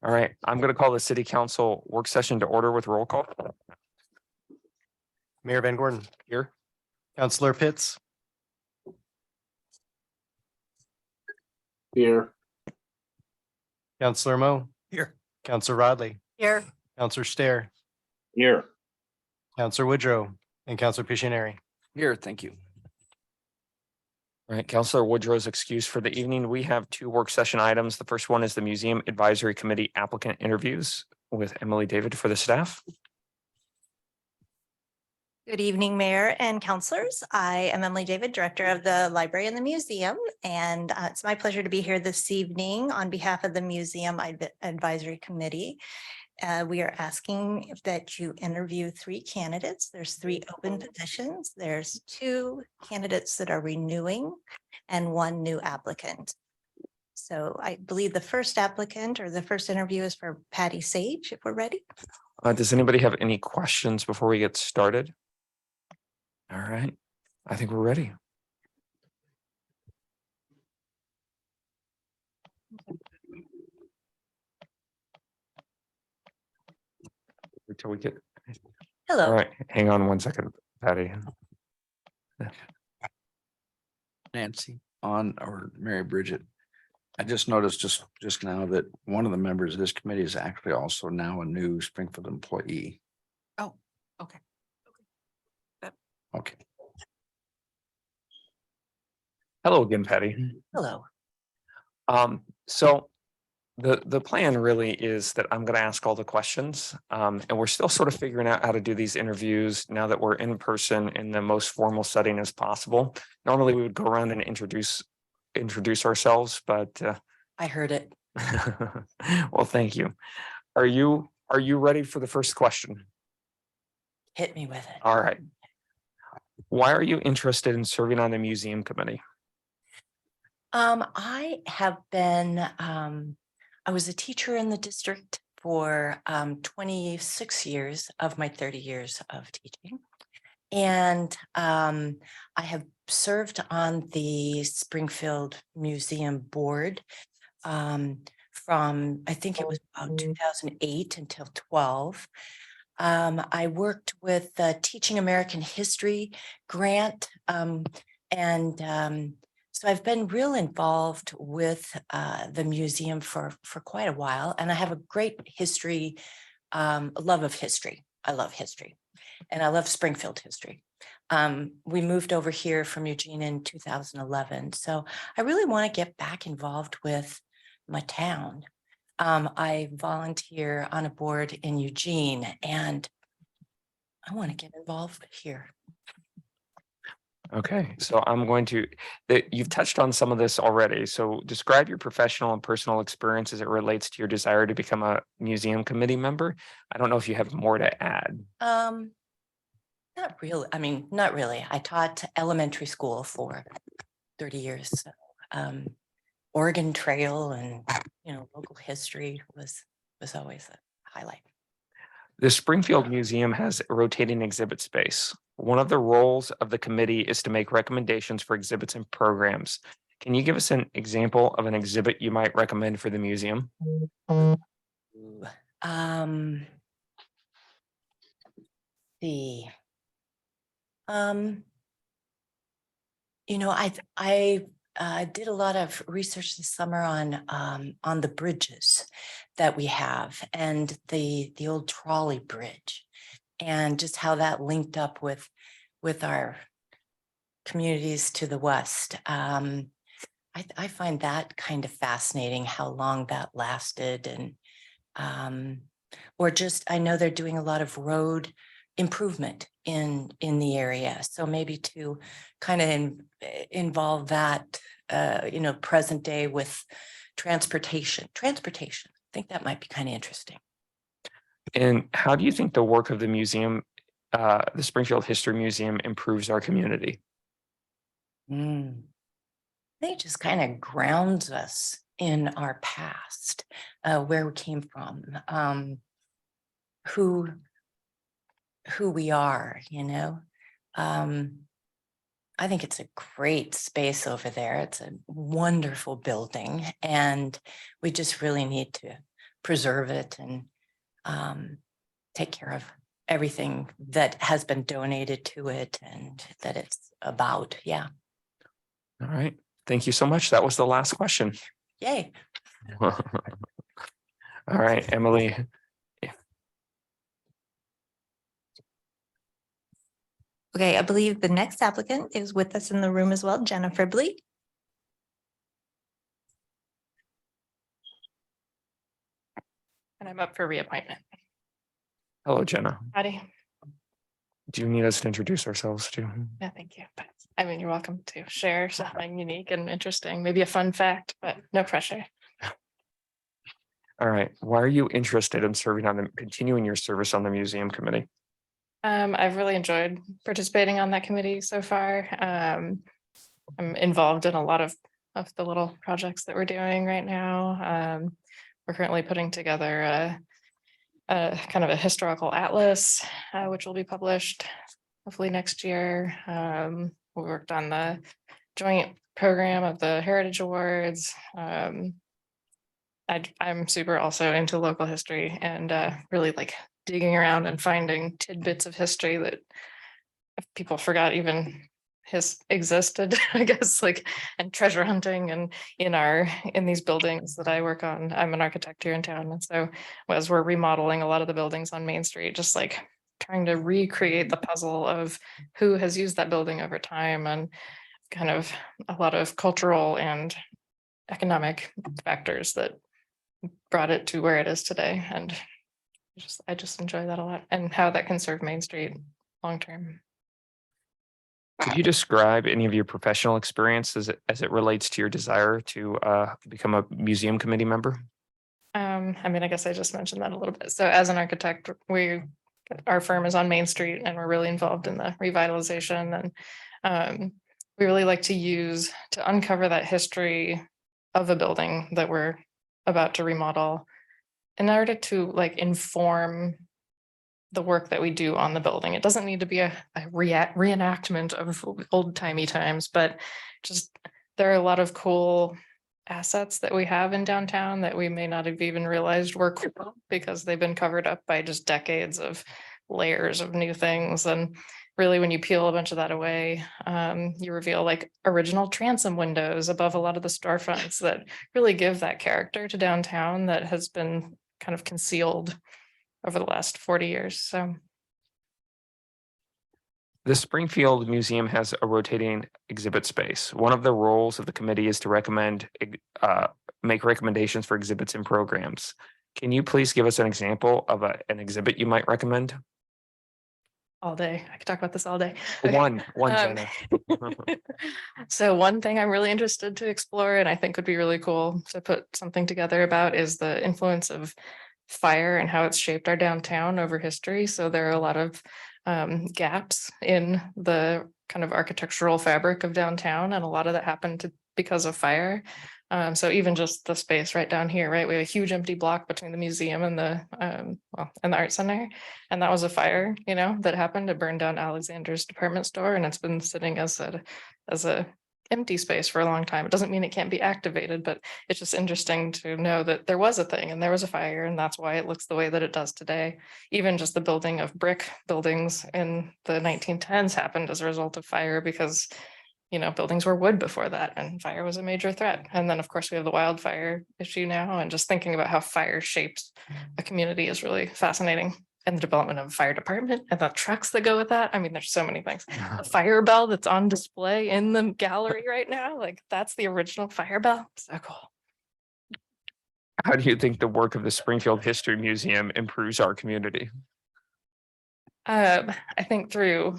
All right, I'm going to call the city council work session to order with roll call. Mayor Van Gordon, Here. Councillor Pitts, Here. Councillor Mo, Here. Councillor Rodley, Here. Councillor Stair, Here. Councillor Woodrow, and Councillor Pictionary. Here, thank you. All right, Councillor Woodrow's excused for the evening. We have two work session items. The first one is the Museum Advisory Committee applicant interviews with Emily David for the staff. Good evening, Mayor and councilors. I am Emily David, Director of the Library and the Museum, and it's my pleasure to be here this evening on behalf of the Museum Advisory Committee. We are asking that you interview 3 candidates. There's 3 open positions. There's 2 candidates that are renewing and 1 new applicant. So I believe the first applicant or the first interview is for Patty Sage, if we're ready. Does anybody have any questions before we get started? All right, I think we're ready. Until we get. Hello. All right, hang on one second, Patty. Nancy or Mary Bridget. I just noticed just now that one of the members of this committee is actually also now a new Springfield employee. Oh, okay. Okay. Hello again, Patty. Hello. So the plan really is that I'm going to ask all the questions, and we're still sort of figuring out how to do these interviews now that we're in person in the most formal setting as possible. Normally we would go around and introduce ourselves, but I heard it. well, thank you. Are you ready for the first question? Hit me with it. All right. Why are you interested in serving on the museum committee? I have been, I was a teacher in the district for 26 years of my 30 years of teaching. And I have served on the Springfield Museum Board from, I think it was about 2008 until 12. I worked with the Teaching American History grant, so I've been real involved with the museum for quite a while, and I have a great history, love of history. I love history, and I love Springfield history. We moved over here from Eugene in 2011, so I really want to get back involved with my town. I volunteer on a board in Eugene, and I want to get involved here. Okay, so I'm going to, you've touched on some of this already. So describe your professional and personal experience as it relates to your desire to become a museum committee member. I don't know if you have more to add. Not really. I mean, not really. I taught elementary school for 30 years. So, Oregon Trail and, local history was always a highlight. The Springfield Museum has a rotating exhibit space. One of the roles of the committee is to make recommendations for exhibits and programs. Can you give us an example of an exhibit you might recommend for the museum? I did a lot of research this summer on the bridges that we have and the old trolley bridge and just how that linked up with our communities to the west. I find that kind of fascinating, how long that lasted, and or just I know they're doing a lot of road improvement in the area, so maybe to kind of involve that present day with transportation. I think that might be kind of interesting. And how do you think the work of the museum, the Springfield History Museum, improves our community? I think it just kind of grounds us in our past, where we came from, who we are, I think it's a great space over there. It's a wonderful building, and we just really need to preserve it and take care of everything that has been donated to it and that it's about. Yeah. All right. Thank you so much. That was the last question. Yay. All right, Emily. Okay, I believe the next applicant is with us in the room as well, Jennifer Blee. And I'm up for reappointment. Hello, Jenna. Howdy. Do you need us to introduce ourselves too? Yeah, thank you. But I mean, you're welcome to share something unique and interesting, maybe a fun fact, but no pressure. All right. Why are you interested in serving on continuing your service on the museum committee? I've really enjoyed participating on that committee so far. I'm involved in a lot of the little projects that we're doing right now. We're currently putting together a kind of a historical atlas, which will be published hopefully next year. We worked on the joint program of the Heritage Awards. I'm super also into local history and really like digging around and finding tidbits of history that people forgot even existed, I guess, like, and treasure hunting and in these buildings that I work on. I'm an architect here in town. And so as we're remodeling a lot of the buildings on Main Street, just like trying to recreate the puzzle of who has used that building over time and kind of a lot of cultural and economic factors that brought it to where it is today. And I just enjoy that a lot and how that can serve Main Street long term. Could you describe any of your professional experiences as it relates to your desire to become a museum committee member? I mean, I guess I just mentioned that a little bit. So as an architect, our firm is on Main Street and we're really involved in the revitalization, and we really like to uncover that history of a building that we're about to remodel in order to like inform the work that we do on the building. It doesn't need to be a reenactment of old timey times, but just there are a lot of cool assets that we have in downtown that we may not have even realized were cool because they've been covered up by just decades of layers of new things. And really, when you peel a bunch of that away, you reveal like original transom windows above a lot of the storefronts that really give that character to downtown that has been kind of concealed over the last 40 years. So The Springfield Museum has a rotating exhibit space. One of the roles of the committee is to make recommendations for exhibits and programs. Can you please give us an example of an exhibit you might recommend? all day, I could talk about this all day. Okay. One, Um, Jenna. So one thing I'm really interested to explore and I think would be really cool to put something together about is the influence of fire and how it's shaped our downtown over history. So there are a lot of gaps in the kind of architectural fabric of downtown, and a lot of that happened because of fire. So even just the space right down here, right? We have a huge empty block between the museum and the and the art center. And that was a fire, that happened. It burned down Alexander's department store, and it's been sitting as a empty space for a long time. It doesn't mean it can't be activated, but it's just interesting to know that there was a thing and there was a fire, and that's why it looks the way that it does today. Even just the building of brick buildings in the 1910s happened as a result of fire because buildings were wood before that, and fire was a major threat. And then, of course, we have the wildfire issue now, and just thinking about how fire shapes a community is really fascinating. And the development of a fire department and the trucks that go with that. I mean, there's so many things. The fire bell that's on display in the gallery right now, like that's the original fire bell. So cool. How do you think the work of the Springfield History Museum improves our community? I think through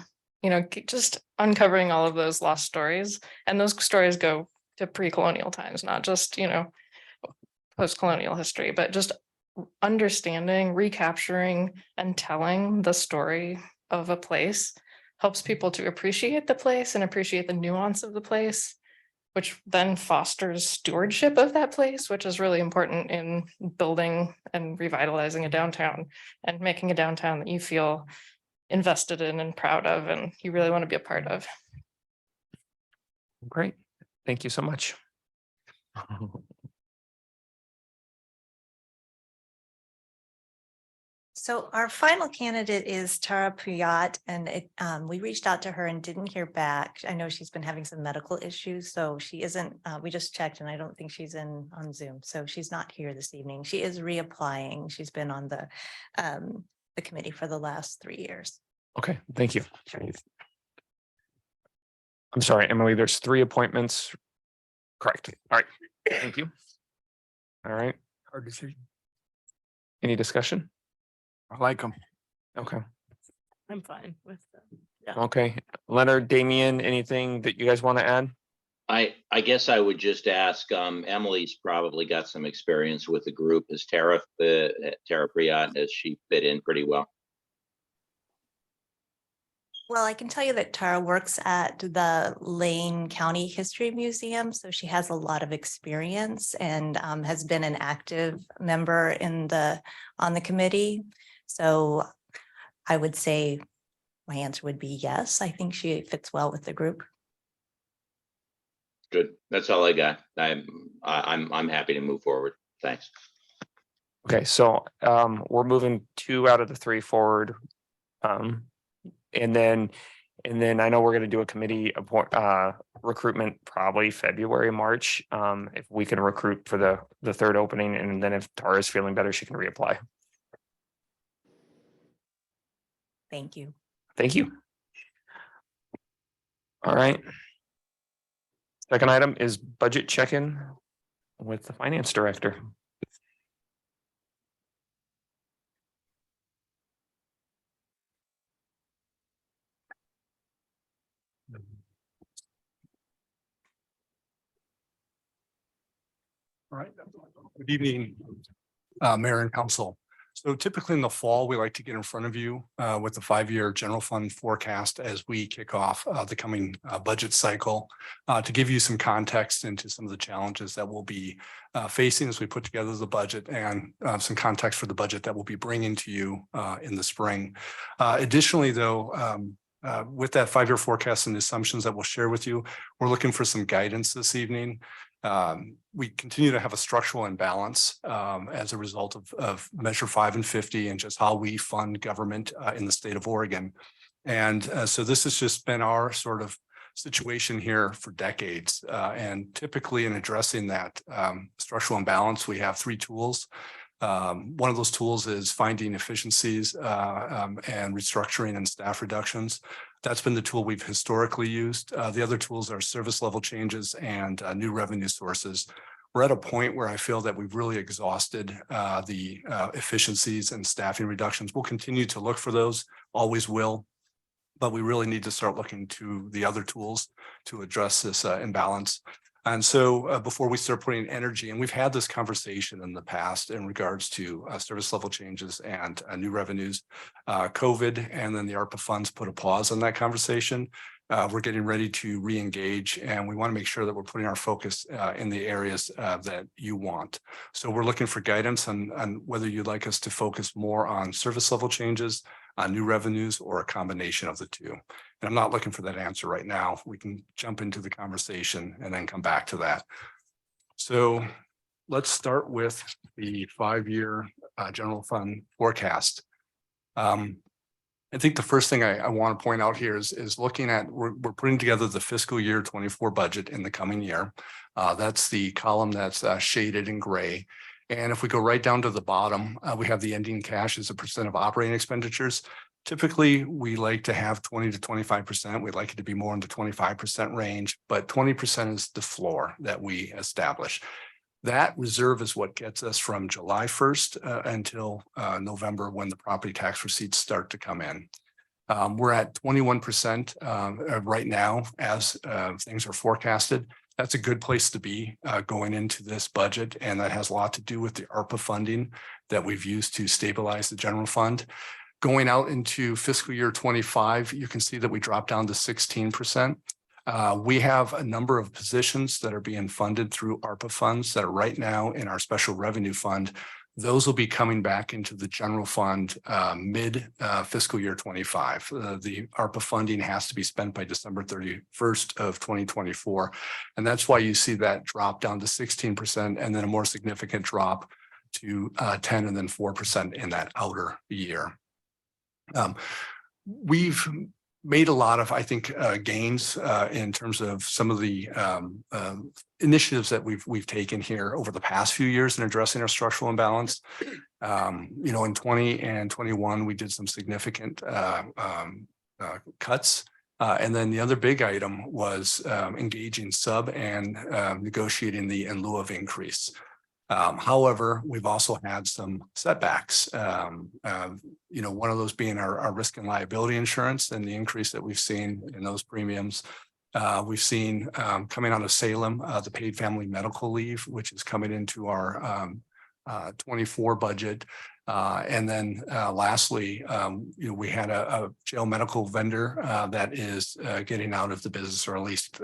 just uncovering all of those lost stories, and those stories go to pre-colonial times, not just post-colonial history, but just understanding, recapturing, and telling the story of a place helps people to appreciate the place and appreciate the nuance of the place, which then fosters stewardship of that place, which is really important in building and revitalizing a downtown and making a downtown that you feel invested in and proud of, and you really want to be a part of. Great. Thank you so much. So our final candidate is Tara Priyat, and we reached out to her and didn't hear back. I know she's been having some medical issues, so she isn't, we just checked and I don't think she's on Zoom. So she's not here this evening. She is reapplying. She's been on the committee for the last 3 years. Okay, thank you. I'm sorry, Emily, there's 3 appointments. Correct. All right, thank you. All right, Hard decision. any discussion? I like them. Okay, I'm fine with them. okay. Leonard, Damian, anything that you guys want to add? I guess I would just ask, Emily's probably got some experience with the group. Is Tara Priyat, has she fit in pretty well? Well, I can tell you that Tara works at the Lane County History Museum, so she has a lot of experience and has been an active member on the committee. So I would say my answer would be yes. I think she fits well with the group. Good. That's all I got. I'm happy to move forward. Thanks. Okay, so we're moving 2 out of the 3 forward. And then I know we're going to do a committee recruitment probably February, March. If we can recruit for the 3rd opening, and then if Tara's feeling better, she can reapply. Thank you. Thank you. All right. Second item is budget check-in with the finance director. All right. Good evening, Mayor and Council. So typically in the fall, we like to get in front of you with the 5-year general fund forecast as we kick off the coming budget cycle to give you some context into some of the challenges that we'll be facing as we put together the budget, and some context for the budget that we'll be bringing to you in the spring. Additionally, though, with that 5-year forecast and the assumptions that we'll share with you, we're looking for some guidance this evening. We continue to have a structural imbalance as a result of Measure 5 and 50 and just how we fund government in the state of Oregon. And so this has just been our sort of situation here for decades. And typically in addressing that structural imbalance, we have 3 tools. One of those tools is finding efficiencies and restructuring and staff reductions. That's been the tool we've historically used. The other tools are service level changes and new revenue sources. We're at a point where I feel that we've really exhausted the efficiencies and staffing reductions. We'll continue to look for those, always will, but we really need to start looking to the other tools to address this imbalance. And so before we start putting energy, and we've had this conversation in the past in regards to service level changes and new revenues, COVID and then the ARPA funds put a pause on that conversation. We're getting ready to re-engage, and we want to make sure that we're putting our focus in the areas that you want. So we're looking for guidance on whether you'd like us to focus more on service level changes, on new revenues, or a combination of the 2. And I'm not looking for that answer right now. We can jump into the conversation and then come back to that. So let's start with the 5-year general fund forecast. I think the first thing I want to point out here is looking at, we're putting together the fiscal year 24 budget in the coming year. That's the column that's shaded in gray. And if we go right down to the bottom, we have the ending cash as a percent of operating expenditures. Typically, we like to have 20 to 25%. We'd like it to be more in the 25% range, but 20% is the floor that we establish. That reserve is what gets us from July 1st until November, when the property tax receipts start to come in. We're at 21% right now as things are forecasted. That's a good place to be going into this budget, and that has a lot to do with the ARPA funding that we've used to stabilize the general fund. Going out into fiscal year 25, you can see that we dropped down to 16%. We have a number of positions that are being funded through ARPA funds that are right now in our special revenue fund. Those will be coming back into the general fund mid fiscal year 25. The ARPA funding has to be spent by December 31st of 2024. And that's why you see that drop down to 16% and then a more significant drop to 10 and then 4% in that outer year. We've made a lot of, I think, gains in terms of some of the initiatives that we've taken here over the past few years in addressing our structural imbalance. In 20 and 21, we did some significant cuts. And then the other big item was engaging sub and negotiating the in lieu of increase. However, we've also had some setbacks. One of those being our risk and liability insurance and the increase that we've seen in those premiums. We've seen coming out of Salem, the paid family medical leave, which is coming into our 24 budget. And then lastly, we had a jail medical vendor that is getting out of the business, or at least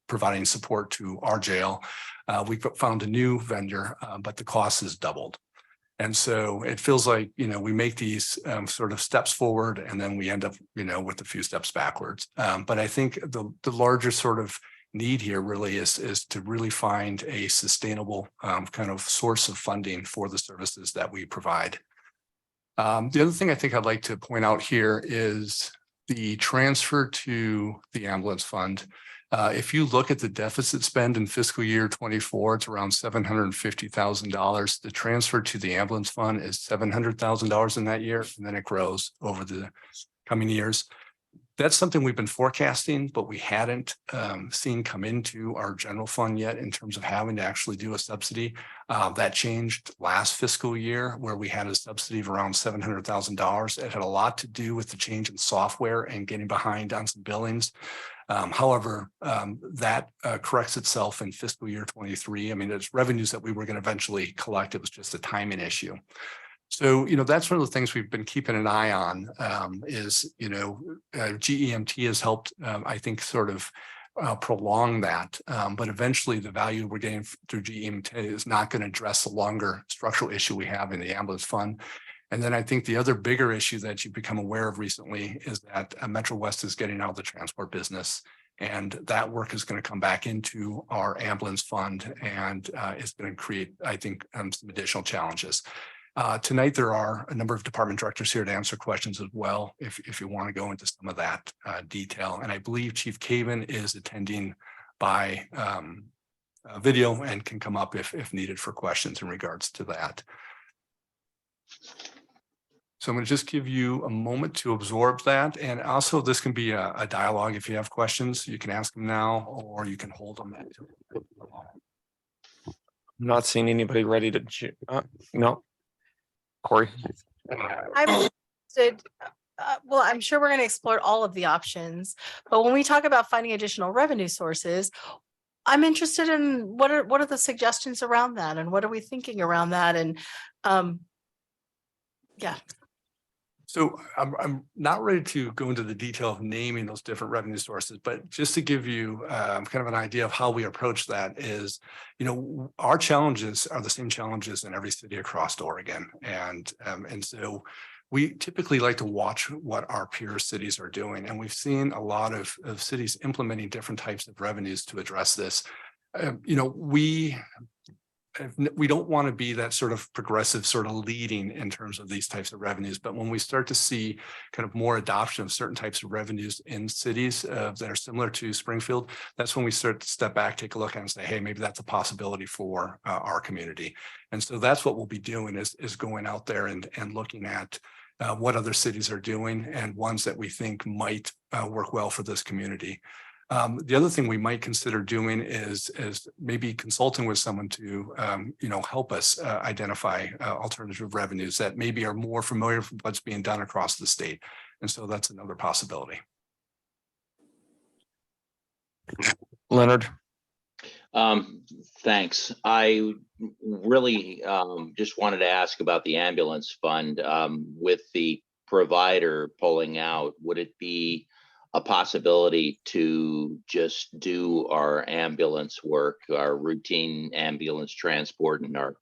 providing support to our jail. We found a new vendor, but the cost has doubled. And so it feels like, we make these sort of steps forward and then we end up, with a few steps backwards. But I think the larger sort of need here really is to really find a sustainable kind of source of funding for the services that we provide. The other thing I think I'd like to point out here is the transfer to the ambulance fund. If you look at the deficit spend in fiscal year 24, it's around $750,000. The transfer to the ambulance fund is $700,000 in that year, and then it grows over the coming years. That's something we've been forecasting, but we hadn't seen come into our general fund yet in terms of having to actually do a subsidy. That changed last fiscal year where we had a subsidy of around $700,000. It had a lot to do with the change in software and getting behind on some billings. However, that corrects itself in fiscal year 23. I mean, it's revenues that we were going to eventually collect. It was just a timing issue. So, that's one of the things we've been keeping an eye on is, GEMT has helped, I think, sort of prolong that. But eventually the value we're getting through GEMT is not going to address the longer structural issue we have in the ambulance fund. And then I think the other bigger issue that you've become aware of recently is that Metro West is getting out of the transport business. And that work is going to come back into our ambulance fund and is going to create, I think, some additional challenges. Tonight, there are a number of department directors here to answer questions as well, if you want to go into some of that detail. And I believe Chief Caven is attending by video and can come up if needed for questions in regards to that. So I'm going to just give you a moment to absorb that. And also this can be a dialogue. If you have questions, you can ask them now, or you can hold them. I'm not seeing anybody ready to, no. Corey? I'm interested, well, I'm sure we're going to explore all of the options, but when we talk about finding additional revenue sources, I'm interested in what are the suggestions around that, and what are we thinking around that? And yeah. So I'm not ready to go into the detail of naming those different revenue sources, but just to give you kind of an idea of how we approach that is, our challenges are the same challenges in every city across Oregon. And so we typically like to watch what our peer cities are doing. And we've seen a lot of cities implementing different types of revenues to address this. We don't want to be that sort of progressive sort of leading in terms of these types of revenues. But when we start to see kind of more adoption of certain types of revenues in cities that are similar to Springfield, that's when we start to step back, take a look and say, hey, maybe that's a possibility for our community. And so that's what we'll be doing is going out there and looking at what other cities are doing and ones that we think might work well for this community. The other thing we might consider doing is maybe consulting with someone to, help us identify alternative revenues that maybe are more familiar with what's being done across the state. And so that's another possibility. Leonard? Thanks. I really just wanted to ask about the ambulance fund. With the provider pulling out, would it be a possibility to just do our ambulance work, our routine ambulance transport and our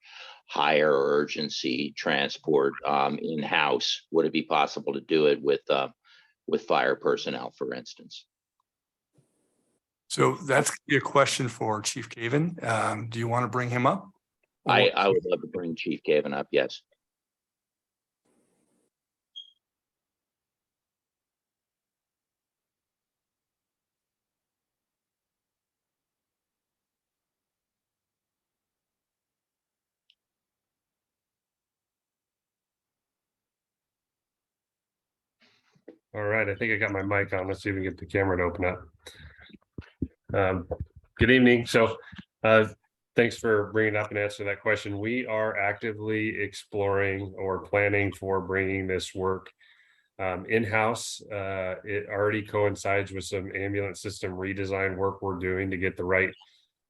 higher urgency transport in-house? Would it be possible to do it with fire personnel, for instance? So that's a question for Chief Caven. Do you want to bring him up? I would love to bring Chief Caven up, yes. All right, I think I got my mic on. Let's see if we can get the camera to open up. Good evening. So thanks for bringing up and answering that question. We are actively exploring or planning for bringing this work in-house. It already coincides with some ambulance system redesign work we're doing to get the right,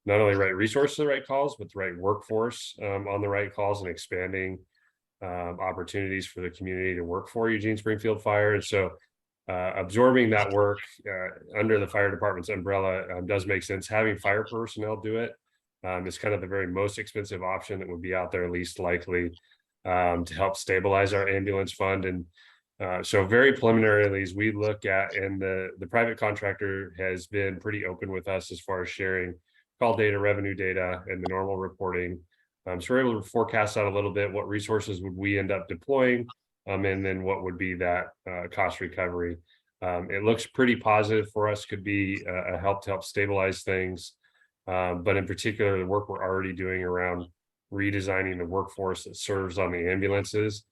not only right resources, the right calls, but the right workforce on the right calls, and expanding opportunities for the community to work for Eugene Springfield Fire. And so absorbing that work under the fire department's umbrella does make sense. Having fire personnel do it is kind of the very most expensive option that would be out there, least likely to help stabilize our ambulance fund. And so very preliminarily, as we look at, and the private contractor has been pretty open with us as far as sharing call data, revenue data, and the normal reporting. So we're able to forecast out a little bit what resources would we end up deploying, and then what would be that cost recovery. It looks pretty positive for us, could be a help to help stabilize things. But in particular, the work we're already doing around redesigning the workforce that serves on the ambulances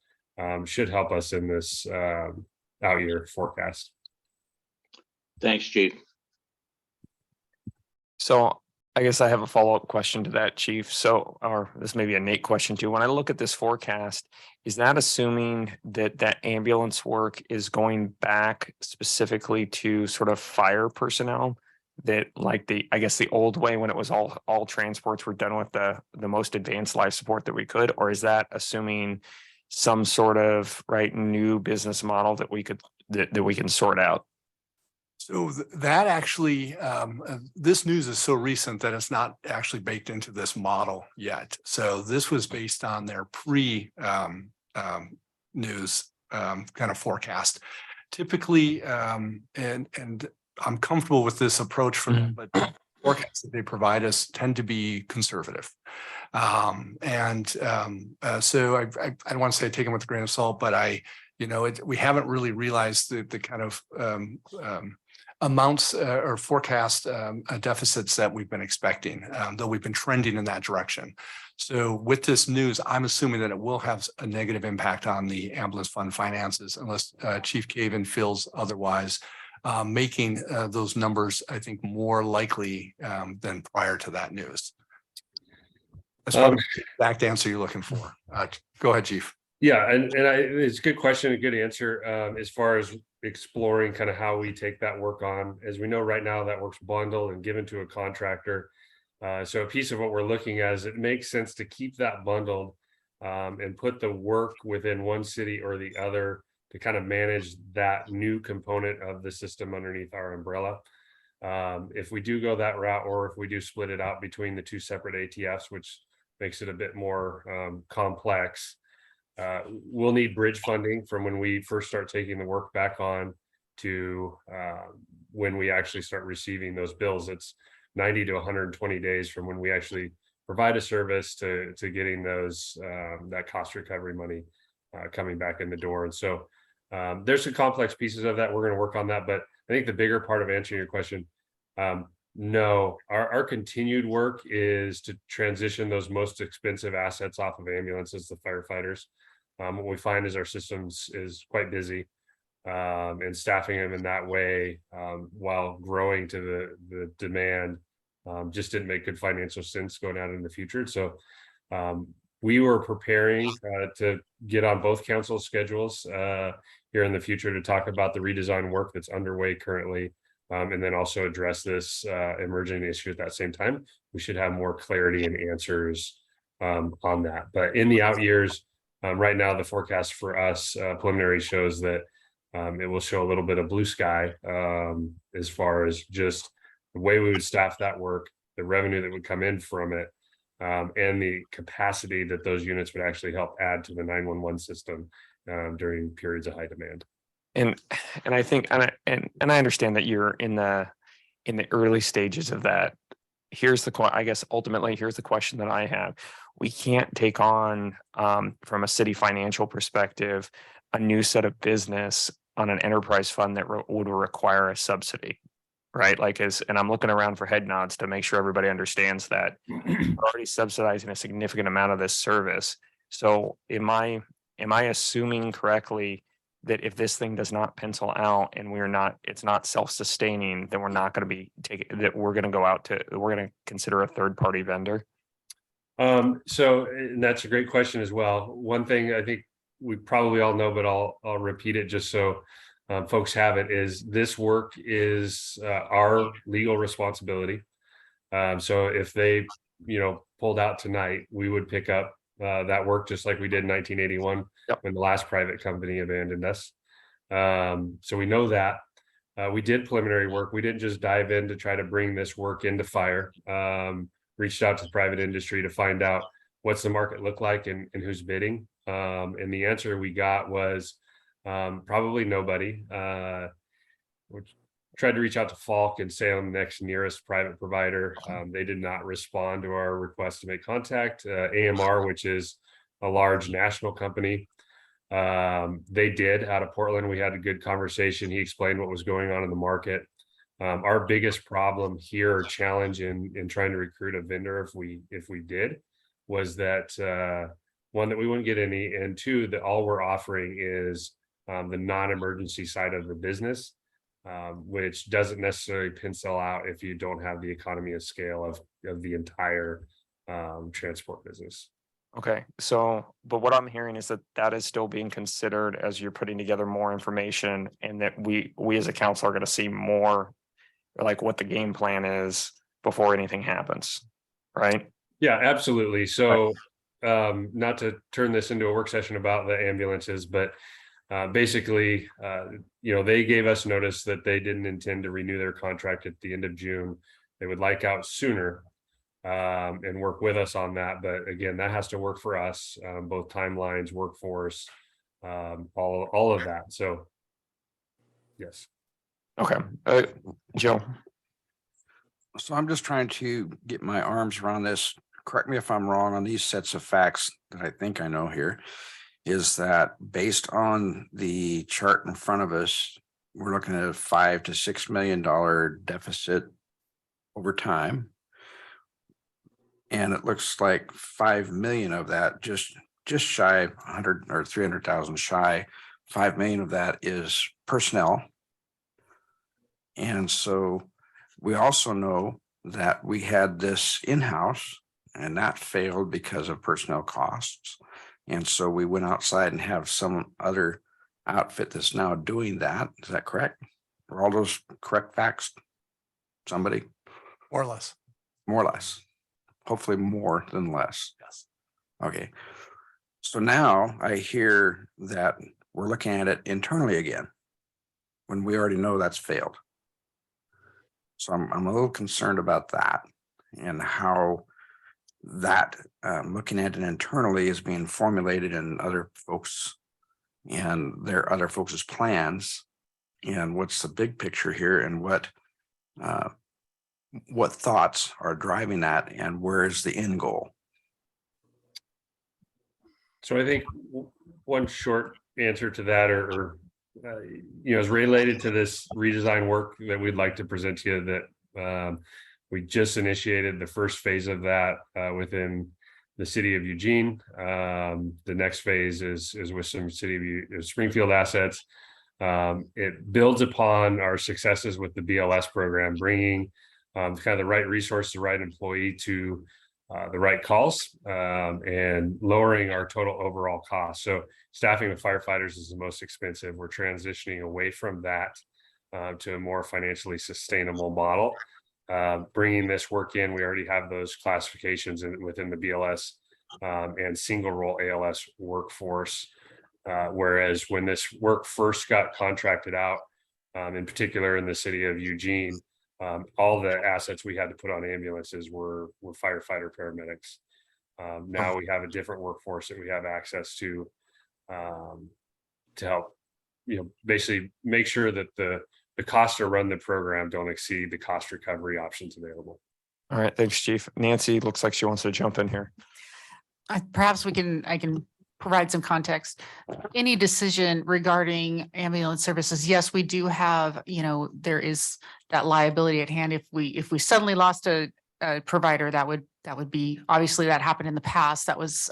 should help us in this out year forecast. Thanks, Chief. So I guess I have a follow-up question to that, Chief. So, or this may be a Nate question too. When I look at this forecast, is that assuming that that ambulance work is going back specifically to sort of fire personnel? That, like, I guess the old way when it was all transports were done with the most advanced life support that we could, or is that assuming some sort of new business model that we could that we can sort out? So that actually, this news is so recent that it's not actually baked into this model yet. So this was based on their news kind of forecast. Typically, and I'm comfortable with this approach for them, but forecasts that they provide us tend to be conservative. So I don't want to say I take them with a grain of salt, but we haven't really realized the kind of amounts or forecast deficits that we've been expecting, though we've been trending in that direction. So with this news, I'm assuming that it will have a negative impact on the ambulance fund finances, unless Chief Caven feels otherwise, making those numbers, I think, more likely than prior to that news. That's probably the exact answer you're looking for. Go ahead, Chief. Yeah, and it's a good question, a good answer as far as exploring kind of how we take that work on. As we know right now, that work's bundled and given to a contractor. So a piece of what we're looking at is it makes sense to keep that bundled and put the work within one city or the other to kind of manage that new component of the system underneath our umbrella. If we do go that route, or if we do split it out between the two separate ATFs, which makes it a bit more complex, we'll need bridge funding from when we first start taking the work back on to when we actually start receiving those bills. It's 90 to 120 days from when we actually provide a service to getting those that cost recovery money coming back in the door. And so there's some complex pieces of that. We're going to work on that. But I think the bigger part of answering your question, no, our continued work is to transition those most expensive assets off of ambulances, the firefighters. What we find is our systems is quite busy, and staffing them in that way while growing to the demand just didn't make good financial sense going out in the future. So we were preparing to get on both council schedules here in the future to talk about the redesign work that's underway currently, and then also address this emerging issue at that same time. We should have more clarity and answers on that. But in the out years, right now, the forecast for us preliminary shows that it will show a little bit of blue sky as far as just the way we would staff that work, the revenue that would come in from it, and the capacity that those units would actually help add to the 911 system during periods of high demand. And I think, and I understand that you're in the early stages of that here's I guess ultimately, here's the question that I have. We can't take on, from a city financial perspective, a new set of business on an enterprise fund that would require a subsidy. Right? Like and I'm looking around for head nods to make sure everybody understands that we're already subsidizing a significant amount of this service. So am I assuming correctly that if this thing does not pencil out and it's not self-sustaining, then we're not going to be that we're going to we're going to consider a third party vendor? And that's a great question as well. One thing I think we probably all know, but I'll repeat it just so folks have it, is this work is our legal responsibility. So if they, pulled out tonight, we would pick up that work just like we did in 1981 when the last private company abandoned us. So we know that. We did preliminary work. We didn't just dive in to try to bring this work into fire. Reached out to the private industry to find out what's the market look like and who's bidding. And the answer we got was probably nobody. We tried to reach out to Falk and Salem, next nearest private provider. They did not respond to our request to make contact. AMR, which is a large national company, they did, out of Portland. We had a good conversation. He explained what was going on in the market. Our biggest problem here, or challenge in trying to recruit a vendor, if we did, was that one, that we wouldn't get any, and two, that all we're offering is the non-emergency side of the business, which doesn't necessarily pencil out if you don't have the economy of scale of the entire transport business. Okay, but what I'm hearing is that is still being considered as you're putting together more information, and that we as a council are going to see more, like what the game plan is before anything happens, right? Yeah, absolutely. So not to turn this into a work session about the ambulances, but basically, they gave us notice that they didn't intend to renew their contract at the end of June. They would like out sooner and work with us on that. But again, that has to work for us, both timelines, workforce, all of that. So, yes. Okay, Joe. So I'm just trying to get my arms around this. Correct me if I'm wrong on these sets of facts that I think I know here, is that based on the chart in front of us, we're looking at a $5 to $6 million deficit over time. And it looks like 5 million of that, just shy of 100 or 300,000 shy, 5 million of that is personnel. And so we also know that we had this in-house and that failed because of personnel costs. And so we went outside and have some other outfit that's now doing that. Is that correct? Are all those correct facts? Somebody? More or less. More or less. Hopefully more than less. Yes. Okay. So now I hear that we're looking at it internally again, when we already know that's failed. So I'm a little concerned about that and how that looking at it internally is being formulated in other folks and their other folks' plans, and what's the big picture here, and what thoughts are driving that, and where is the end goal? So I think one short answer to that, is related to this redesign work that we'd like to present to you, that we just initiated the first phase of that within the city of Eugene. The next phase is with some city of Springfield assets. It builds upon our successes with the BLS program, bringing kind of the right resource, the right employee to the right calls, and lowering our total overall cost. So staffing with firefighters is the most expensive. We're transitioning away from that to a more financially sustainable model. Bringing this work in, we already have those classifications within the BLS and single role ALS workforce. Whereas when this work first got contracted out, in particular in the city of Eugene, all the assets we had to put on ambulances were firefighter paramedics. Now we have a different workforce that we have access to help, basically make sure that the costs to run the program don't exceed the cost recovery options available. All right, thanks, Chief. Nancy looks like she wants to jump in here. Perhaps I can provide some context. Any decision regarding ambulance services, yes, we do have, there is that liability at hand. If we suddenly lost a provider, that would be, obviously that happened in the past. That was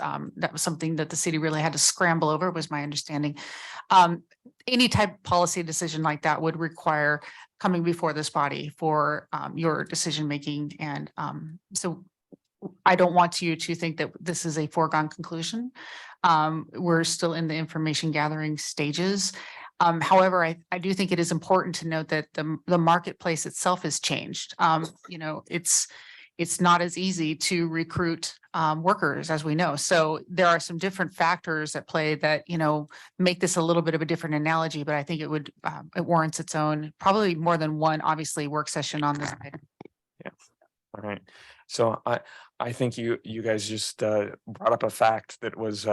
something that the city really had to scramble over, was my understanding. Any type of policy decision like that would require coming before this body for your decision making. And so I don't want you to think that this is a foregone conclusion. We're still in the information gathering stages. However, I do think it is important to note that the marketplace itself has changed. It's not as easy to recruit workers, as we know. So there are some different factors at play that, make this a little bit of a different analogy, but I think it warrants its own, probably more than one, obviously, work session on this item. Yeah. All right. So I think you guys just brought up a fact that was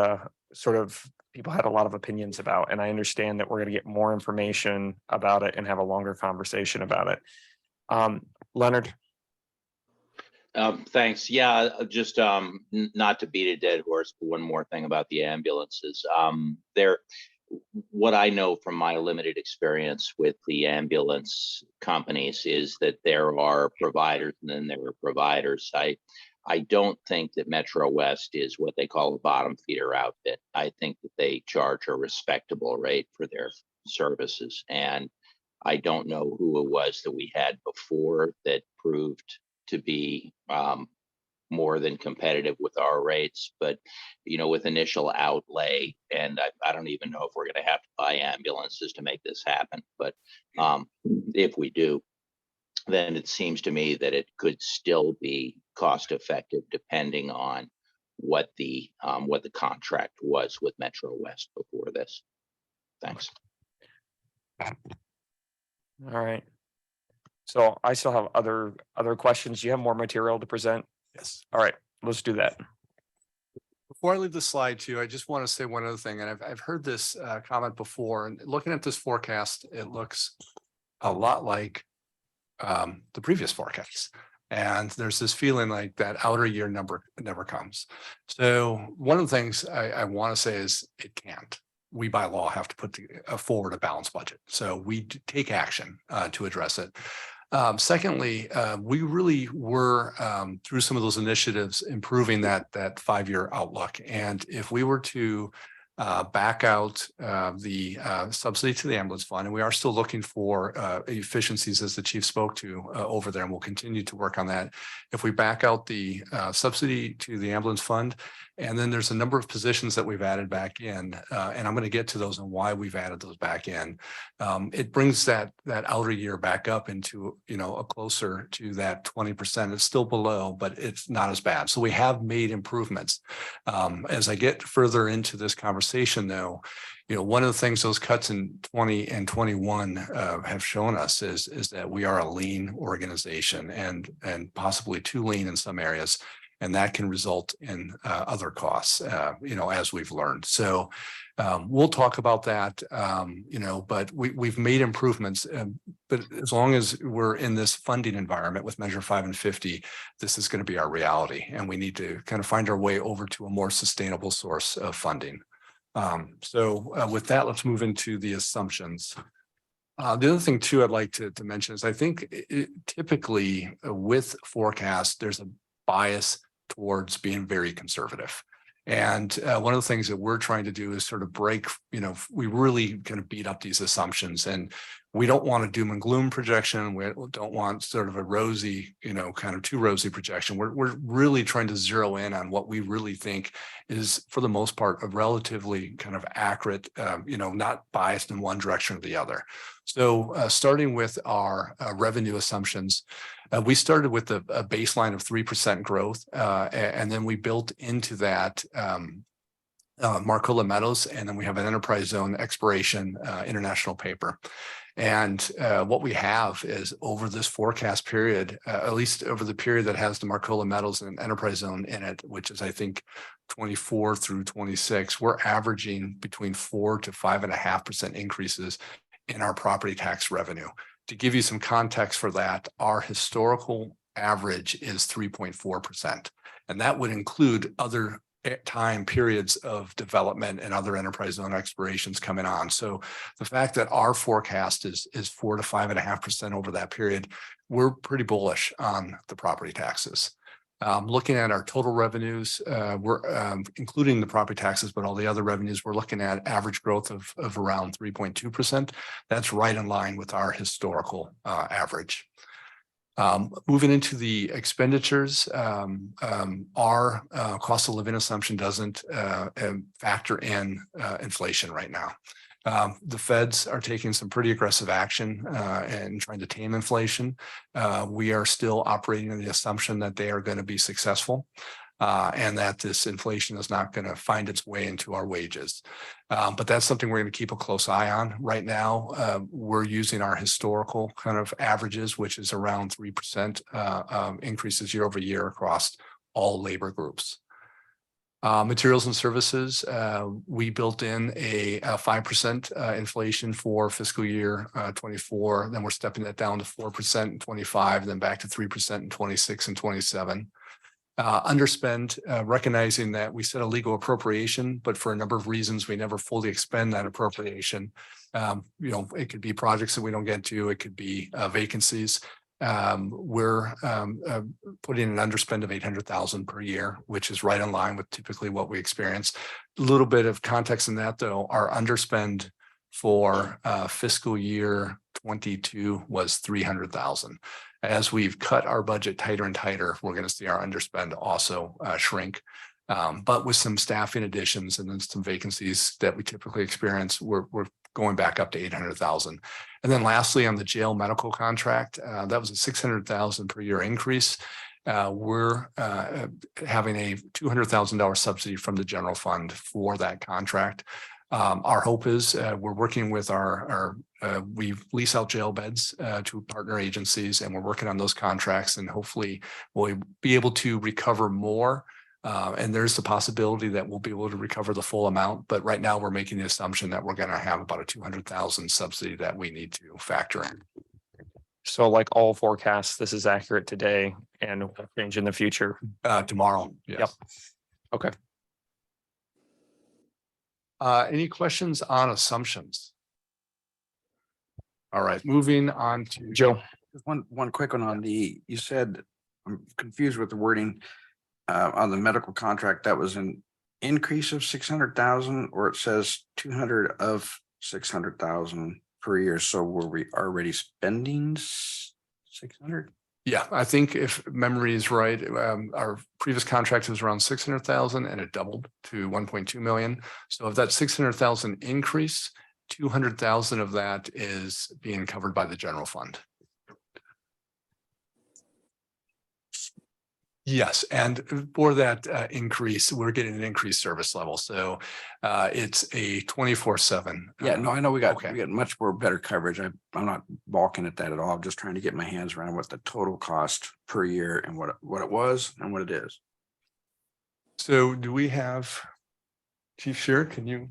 sort of people had a lot of opinions about, and I understand that we're going to get more information about it and have a longer conversation about it. Leonard. Thanks. Yeah, just not to beat a dead horse, but one more thing about the ambulances. What I know from my limited experience with the ambulance companies is that there are providers and then there are providers. I don't think that Metro West is what they call a bottom feeder outfit. I think that they charge a respectable rate for their services. And I don't know who it was that we had before that proved to be more than competitive with our rates, but with initial outlay, and I don't even know if we're going to have to buy ambulances to make this happen, but if we do, then it seems to me that it could still be cost effective depending on what the contract was with Metro West before this. Thanks. All right. So I still have other questions. Do you have more material to present? Yes. All right, let's do that. Before I leave the slide too, I just want to say one other thing, and I've heard this comment before. And looking at this forecast, it looks a lot like the previous forecast. And there's this feeling like that outer year number never comes. So one of the things I want to say is it can't. We by law have to put forward a balanced budget. So we take action to address it. Secondly, we really were through some of those initiatives improving that 5-year outlook. And if we were to back out the subsidy to the ambulance fund, and we are still looking for efficiencies, as the chief spoke to over there, and we'll continue to work on that. If we back out the subsidy to the ambulance fund, and then there's a number of positions that we've added back in, and I'm going to get to those and why we've added those back in. It brings that outer year back up into a closer to that 20%. It's still below, but it's not as bad. So we have made improvements. As I get further into this conversation, though, one of the things those cuts in 20 and 21 have shown us is that we are a lean organization and possibly too lean in some areas. And that can result in other costs, as we've learned. So we'll talk about that, but we've made improvements. But as long as we're in this funding environment with Measure 5 and 50, this is going to be our reality. And we need to kind of find our way over to a more sustainable source of funding. So with that, let's move into the assumptions. The other thing, too, I'd like to mention is I think typically with forecasts, there's a bias towards being very conservative. And one of the things that we're trying to do is sort of break, we really kind of beat up these assumptions, and we don't want a doom and gloom projection. We don't want sort of a rosy, kind of too rosy projection. We're really trying to zero in on what we really think is, for the most part, a relatively kind of accurate, not biased in one direction or the other. So starting with our revenue assumptions, we started with a baseline of 3% growth, and then we built into that Marcola Meadows, and then we have an enterprise zone expiration international paper. And what we have is over this forecast period, at least over the period that has the Marcola Meadows and enterprise zone in it, which is, I think, 24 through 26, we're averaging between 4 to 5.5% increases in our property tax revenue. To give you some context for that, our historical average is 3.4%. And that would include other time periods of development and other enterprise zone expirations coming on. So the fact that our forecast is 4 to 5.5% over that period, we're pretty bullish on the property taxes. Looking at our total revenues, we're including the property taxes, but all the other revenues, we're looking at average growth of around 3.2%. That's right in line with our historical average. Moving into the expenditures, our cost of living assumption doesn't factor in inflation right now. The feds are taking some pretty aggressive action and trying to tame inflation. We are still operating on the assumption that they are going to be successful and that this inflation is not going to find its way into our wages. But that's something we're going to keep a close eye on. Right now, we're using our historical kind of averages, which is around 3% increases year over year across all labor groups. Materials and services, we built in a 5% inflation for fiscal year 24. Then we're stepping that down to 4% in 25, then back to 3% in 26 and 27. Underspend, recognizing that we set a legal appropriation, but for a number of reasons, we never fully expend that appropriation. It could be projects that we don't get to, it could be vacancies. We're putting an underspend of $800,000 per year, which is right in line with typically what we experience. A little bit of context in that, though, our underspend for fiscal year 22 was $300,000. As we've cut our budget tighter and tighter, we're going to see our underspend also shrink. But with some staffing additions and then some vacancies that we typically experience, we're going back up to 800,000. And then lastly, on the jail medical contract, that was a 600,000 per year increase. We're having a $200,000 subsidy from the general fund for that contract. Our hope is we're working with we lease out jail beds to partner agencies, and we're working on those contracts, and hopefully we'll be able to recover more. And there's the possibility that we'll be able to recover the full amount. But right now we're making the assumption that we're going to have about a 200,000 subsidy that we need to factor in. So like all forecasts, this is accurate today and will change in the future. Tomorrow. Yes. Yep. Okay. Any questions on assumptions? All right, moving on to Joe. Just one quick one on you said, I'm confused with the wording on the medical contract. That was an increase of 600,000, or it says 200 of 600,000 per year. So were we already spending 600? Yeah, I think if memory is right, our previous contract was around 600,000 and it doubled to 1.2 million. So of that 600,000 increase, 200,000 of that is being covered by the general fund. Yes, and for that increase, we're getting an increased service level. So it's a 24/7. Yeah, no, I know we got Okay. much more better coverage. I'm not balking at that at all. I'm just trying to get my hands around what the total cost per year and what it was and what it is. So do we have Chief Shear? Can you?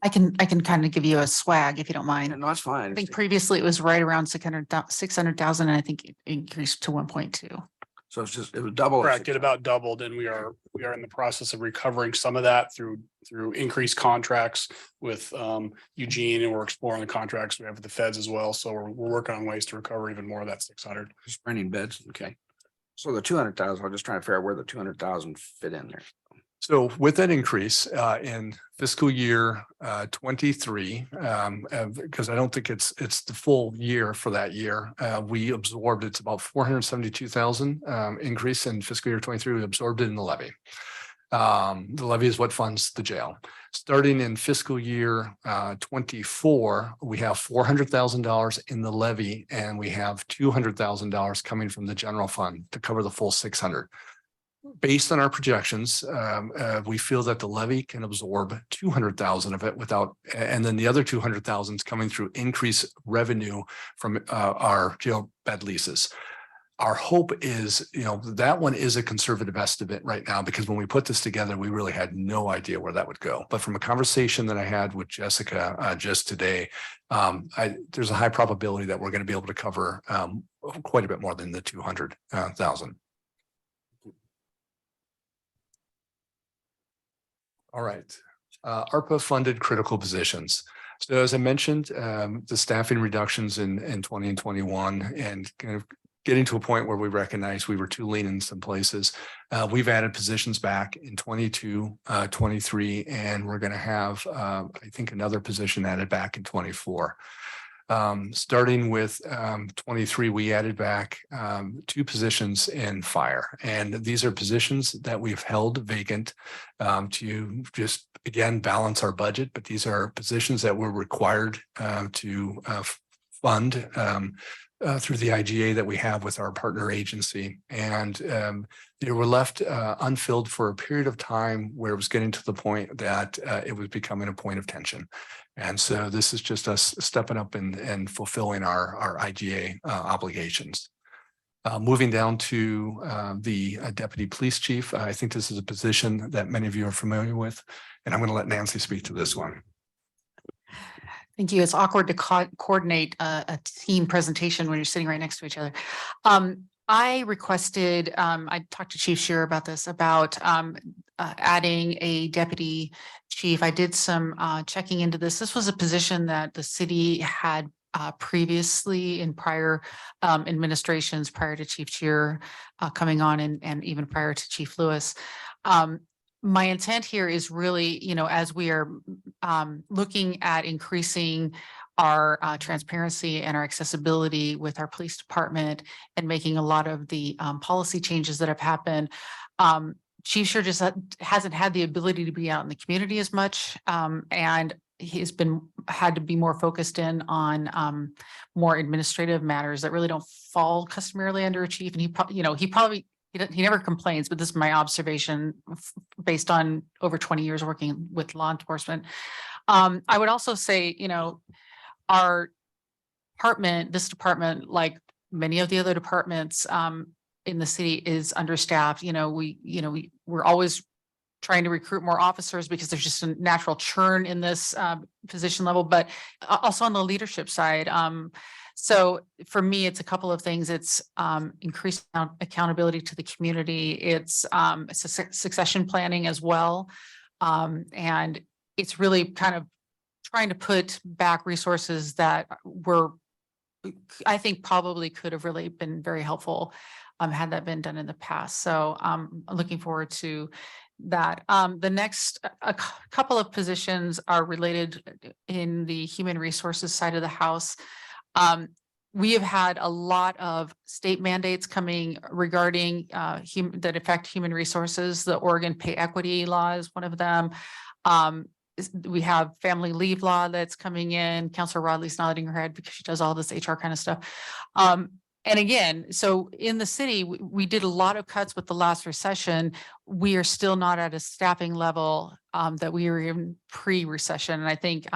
I can kind of give you a swag if you don't mind. No, that's fine. I think previously it was right around 600,000 and I think it increased to 1.2. So it was double. Correct. It about doubled, and we are in the process of recovering some of that through increased contracts with Eugene, and we're exploring the contracts we have with the feds as well. So we're working on ways to recover even more of that 600. Just renting beds. Okay. So the 200,000, I'm just trying to figure out where the 200,000 fit in there. So with that increase in fiscal year 23, because I don't think it's the full year for that year, we absorbed it's about 472,000 increase in fiscal year 23. We absorbed it in the levy. The levy is what funds the jail. Starting in fiscal year 24, we have $400,000 in the levy, and we have $200,000 coming from the general fund to cover the full 600. Based on our projections, we feel that the levy can absorb 200,000 of it without, and then the other 200,000 is coming through increased revenue from our jail bed leases. our hope is, that one is a conservative estimate right now, because when we put this together, we really had no idea where that would go. But from a conversation that I had with Jessica just today, there's a high probability that we're going to be able to cover quite a bit more than the 200,000. All right. ARPA funded critical positions. So as I mentioned, the staffing reductions in 20 and 21, and kind of getting to a point where we recognize we were too lean in some places. We've added positions back in 22, 23, and we're going to have, I think, another position added back in 24. Starting with 23, we added back 2 positions in fire. And these are positions that we've held vacant to just, again, balance our budget. But these are positions that we're required to fund through the IGA that we have with our partner agency. And they were left unfilled for a period of time where it was getting to the point that it was becoming a point of tension. And so this is just us stepping up and fulfilling our IGA obligations. Moving down to the deputy police chief, I think this is a position that many of you are familiar with, and I'm going to let Nancy speak to this one. Thank you. It's awkward to coordinate a team presentation when you're sitting right next to each other. I requested, I talked to Chief Shearer about this, about adding a deputy chief. I did some checking into this. This was a position that the city had previously in prior administrations, prior to Chief Shearer coming on, and even prior to Chief Lewis. My intent here is really, as we are looking at increasing our transparency and our accessibility with our police department and making a lot of the policy changes that have happened, Chief Shearer just hasn't had the ability to be out in the community as much, and he's had to be more focused in on more administrative matters that really don't fall customarily under a chief. And he never complains, but this is my observation based on over 20 years working with law enforcement. I would also say, our department, this department, like many of the other departments in the city, is understaffed. We're always trying to recruit more officers because there's just a natural churn in this position level, but also on the leadership side. So for me, it's a couple of things. It's increased accountability to the community. It's succession planning as well. And it's really kind of trying to put back resources that I think probably could have really been very helpful had that been done in the past. So I'm looking forward to that. The next couple of positions are related in the human resources side of the house. We have had a lot of state mandates coming regarding that affect human resources. The Oregon Pay Equity Law is one of them. We have family leave law that's coming in. Councilor Rodley's nodding her head because she does all this HR kind of stuff. And again, so in the city, we did a lot of cuts with the last recession. We are still not at a staffing level that we were in pre-recession. And I think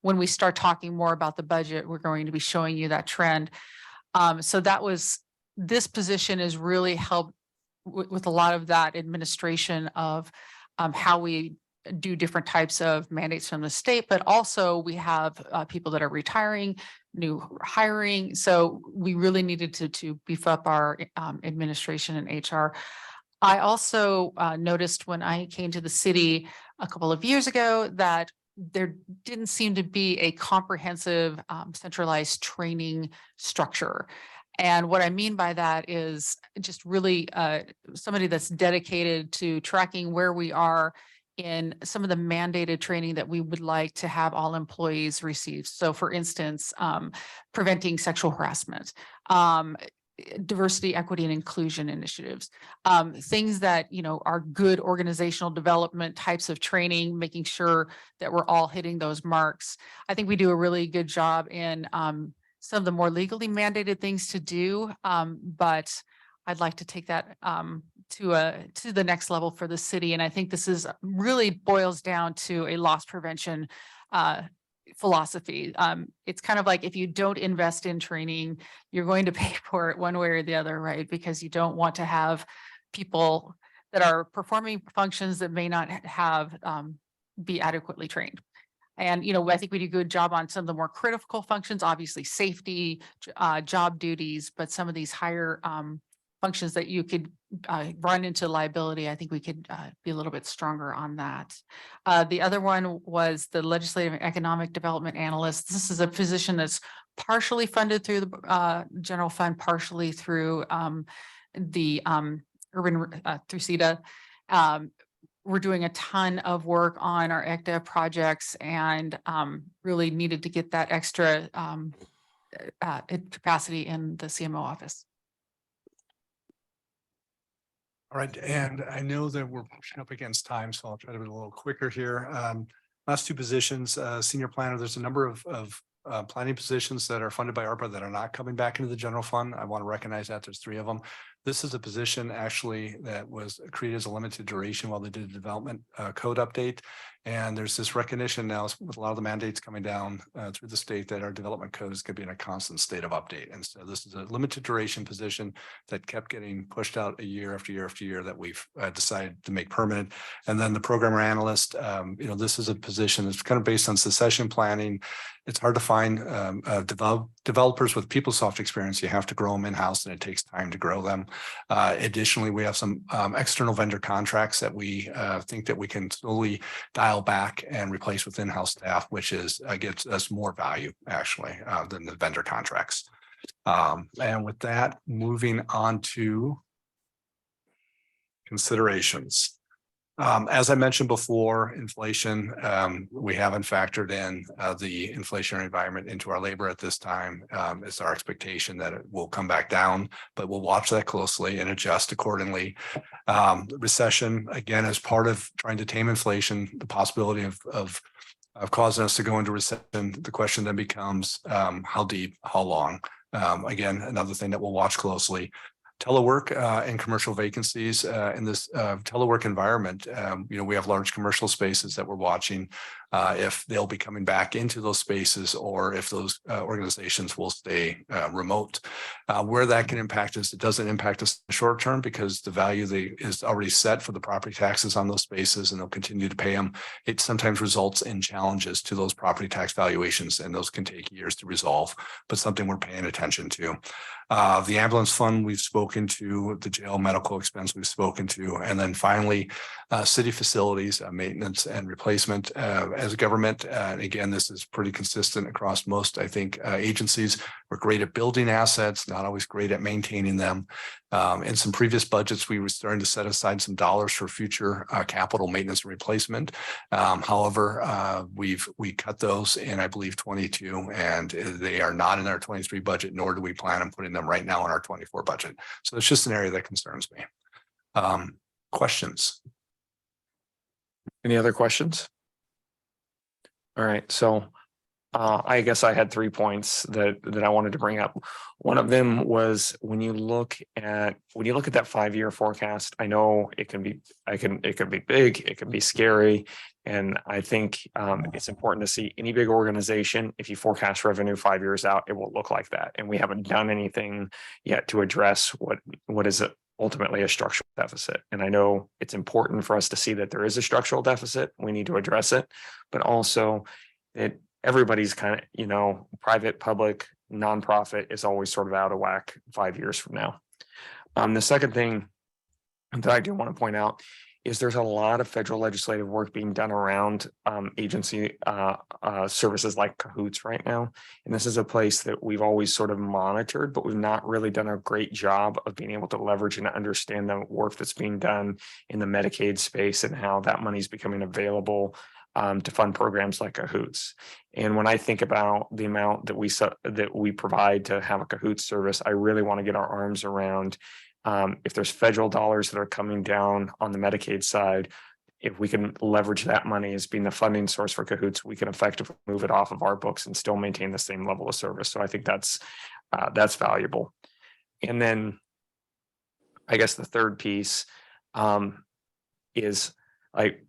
when we start talking more about the budget, we're going to be showing you that trend. So this position has really helped with a lot of that administration of how we do different types of mandates from the state, but also we have people that are retiring, new hiring. So we really needed to beef up our administration and HR. I also noticed when I came to the city a couple of years ago that there didn't seem to be a comprehensive centralized training structure. And what I mean by that is just really somebody that's dedicated to tracking where we are in some of the mandated training that we would like to have all employees receive. So for instance, preventing sexual harassment, diversity, equity, and inclusion initiatives, things that, are good organizational development types of training, making sure that we're all hitting those marks. I think we do a really good job in some of the more legally mandated things to do, but I'd like to take that to the next level for the city. And I think this really boils down to a loss prevention philosophy. It's kind of like if you don't invest in training, you're going to pay for it one way or the other, right? Because you don't want to have people that are performing functions that may not have be adequately trained. And, I think we do a good job on some of the more critical functions, obviously safety, job duties, but some of these higher functions that you could run into liability, I think we could be a little bit stronger on that. The other one was the Legislative and Economic Development Analyst. This is a position that's partially funded through the general fund, partially through the through CETA. We're doing a ton of work on our ECTA projects and really needed to get that extra capacity in the CMO office. All right, and I know that we're pushing up against time, so I'll try to be a little quicker here. Last two positions, senior planner, there's a number of planning positions that are funded by ARPA that are not coming back into the general fund. I want to recognize that there's 3 of them. This is a position actually that was created as a limited duration while they did a development code update. And there's this recognition now with a lot of the mandates coming down through the state that our development code is going to be in a constant state of update. And so this is a limited duration position that kept getting pushed out a year after year after year that we've decided to make permanent. And then the programmer analyst, this is a position that's kind of based on succession planning. It's hard to find developers with PeopleSoft experience. You have to grow them in-house and it takes time to grow them. Additionally, we have some external vendor contracts that we think that we can slowly dial back and replace with in-house staff, which is gives us more value actually than the vendor contracts. And with that, moving on to considerations. As I mentioned before, inflation, we haven't factored in the inflationary environment into our labor at this time. It's our expectation that it will come back down, but we'll watch that closely and adjust accordingly. Recession, again, as part of trying to tame inflation, the possibility of causing us to go into recession, the question then becomes how deep, how long? Again, another thing that we'll watch closely. Telework and commercial vacancies in this telework environment. We have large commercial spaces that we're watching if they'll be coming back into those spaces or if those organizations will stay remote. Where that can impact us, it doesn't impact us in the short term because the value is already set for the property taxes on those spaces and they'll continue to pay them. It sometimes results in challenges to those property tax valuations and those can take years to resolve, but something we're paying attention to. The ambulance fund we've spoken to, the jail medical expense we've spoken to, and then finally, city facilities, maintenance and replacement as a government. And again, this is pretty consistent across most, I think, agencies. We're great at building assets, not always great at maintaining them. In some previous budgets, we were starting to set aside some dollars for future capital maintenance and replacement. However, we cut those in, I believe, 22, and they are not in our 23 budget, nor do we plan on putting them right now in our 24 budget. So it's just an area that concerns me. Questions? Any other questions? All right, so I guess I had 3 points that I wanted to bring up. One of them was when you look at that 5-year forecast, I know it can be big, it can be scary. And I think it's important to see any big organization, if you forecast revenue 5 years out, it will look like that. And we haven't done anything yet to address what is ultimately a structural deficit. And I know it's important for us to see that there is a structural deficit. We need to address it, but also that everybody's kind of, private, public, nonprofit is always sort of out of whack 5 years from now. The second thing that I do want to point out is there's a lot of federal legislative work being done around agency services like Cahoots right now. And this is a place that we've always sort of monitored, but we've not really done a great job of being able to leverage and understand the work that's being done in the Medicaid space and how that money is becoming available to fund programs like Cahoots. And when I think about the amount that we provide to have a Cahoots service, I really want to get our arms around if there's federal dollars that are coming down on the Medicaid side, if we can leverage that money as being the funding source for Cahoots, we can effectively move it off of our books and still maintain the same level of service. So I think that's valuable. And then I guess the third piece is like,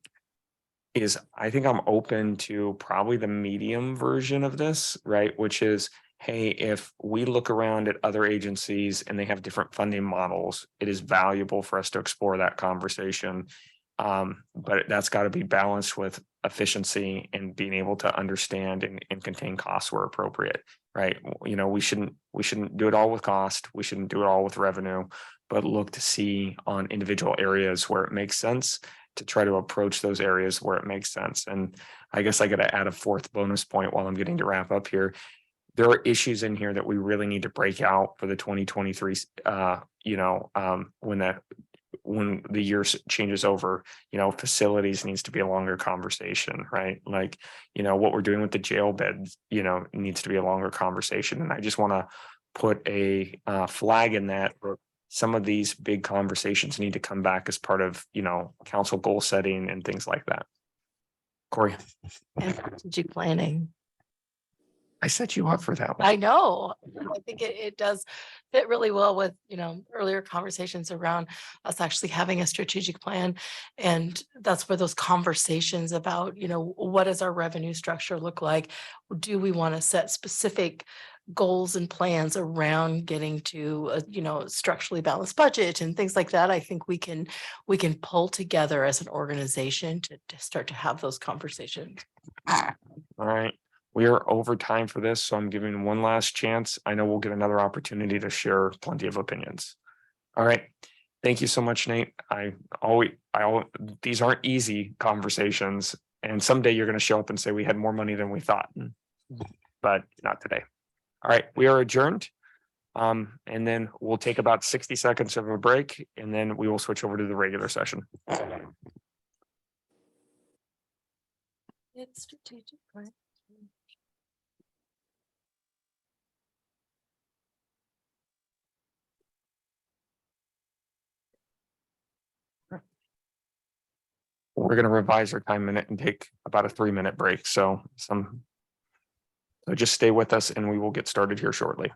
is I think I'm open to probably the medium version of this, right? Which is, hey, if we look around at other agencies and they have different funding models, it is valuable for us to explore that conversation. But that's got to be balanced with efficiency and being able to understand and contain costs where appropriate, right? You know, we shouldn't do it all with cost. We shouldn't do it all with revenue, but look to see on individual areas where it makes sense to try to approach those areas where it makes sense. And I guess I got to add a fourth bonus point while I'm getting to wrap up here. There are issues in here that we really need to break out for the 2023, when the year changes over, facilities needs to be a longer conversation, right? Like, what we're doing with the jail beds, needs to be a longer conversation. And I just want to put a flag in that. Some of these big conversations need to come back as part of, council goal setting and things like that. Corey, And strategic planning. I set you up for that one. I know. I think it does fit really well with, earlier conversations around us actually having a strategic plan. And that's where those conversations about, what does our revenue structure look like? Do we want to set specific goals and plans around getting to a, structurally balanced budget and things like that? I think we can pull together as an organization to start to have those conversations. All right. We are over time for this, so I'm giving one last chance. I know we'll get another opportunity to share plenty of opinions. All right. Thank you so much, Nate. These aren't easy conversations, and someday you're going to show up and say we had more money than we thought, but not today. All right, we are adjourned. And then we'll take about 60 seconds of a break, and then we will switch over to the regular session. It's strategic plan. We're going to revise our time minute and take about a 3-minute break. So just stay with us and we will get started here shortly.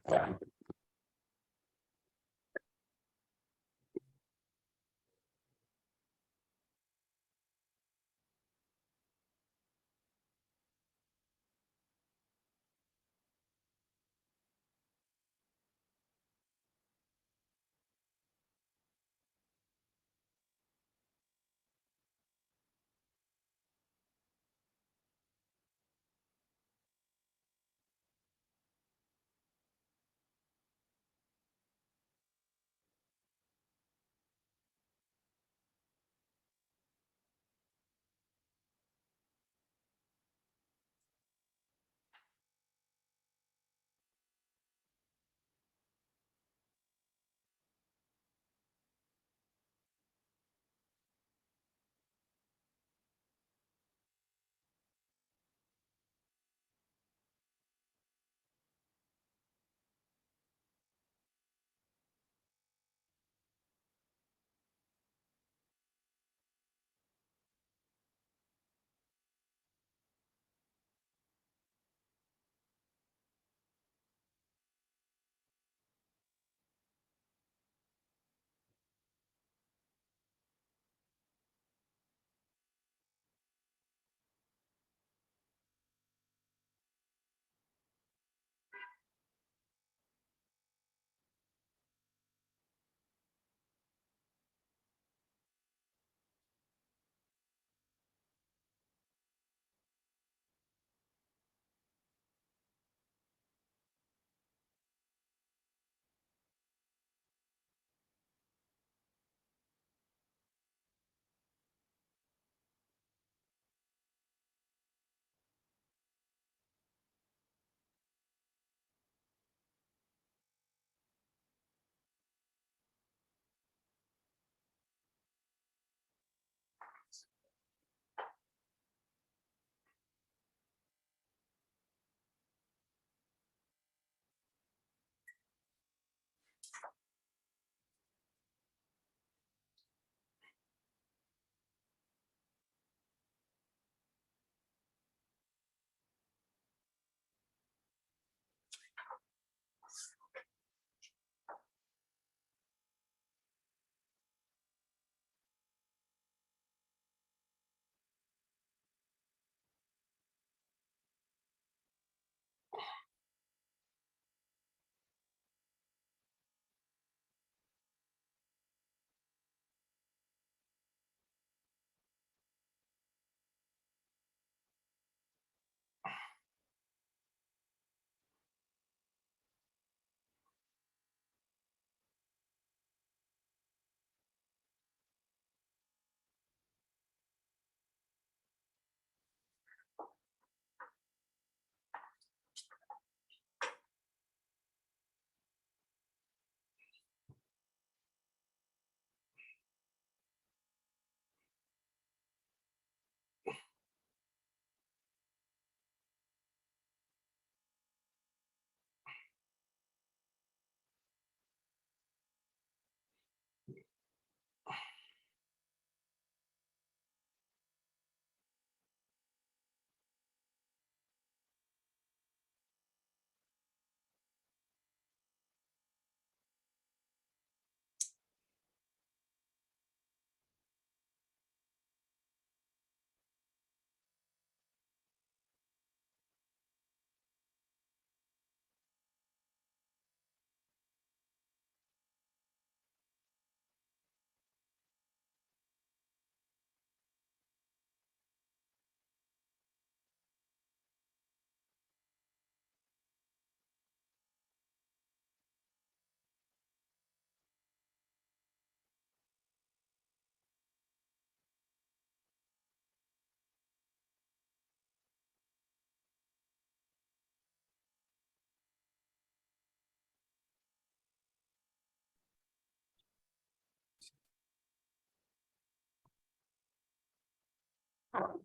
All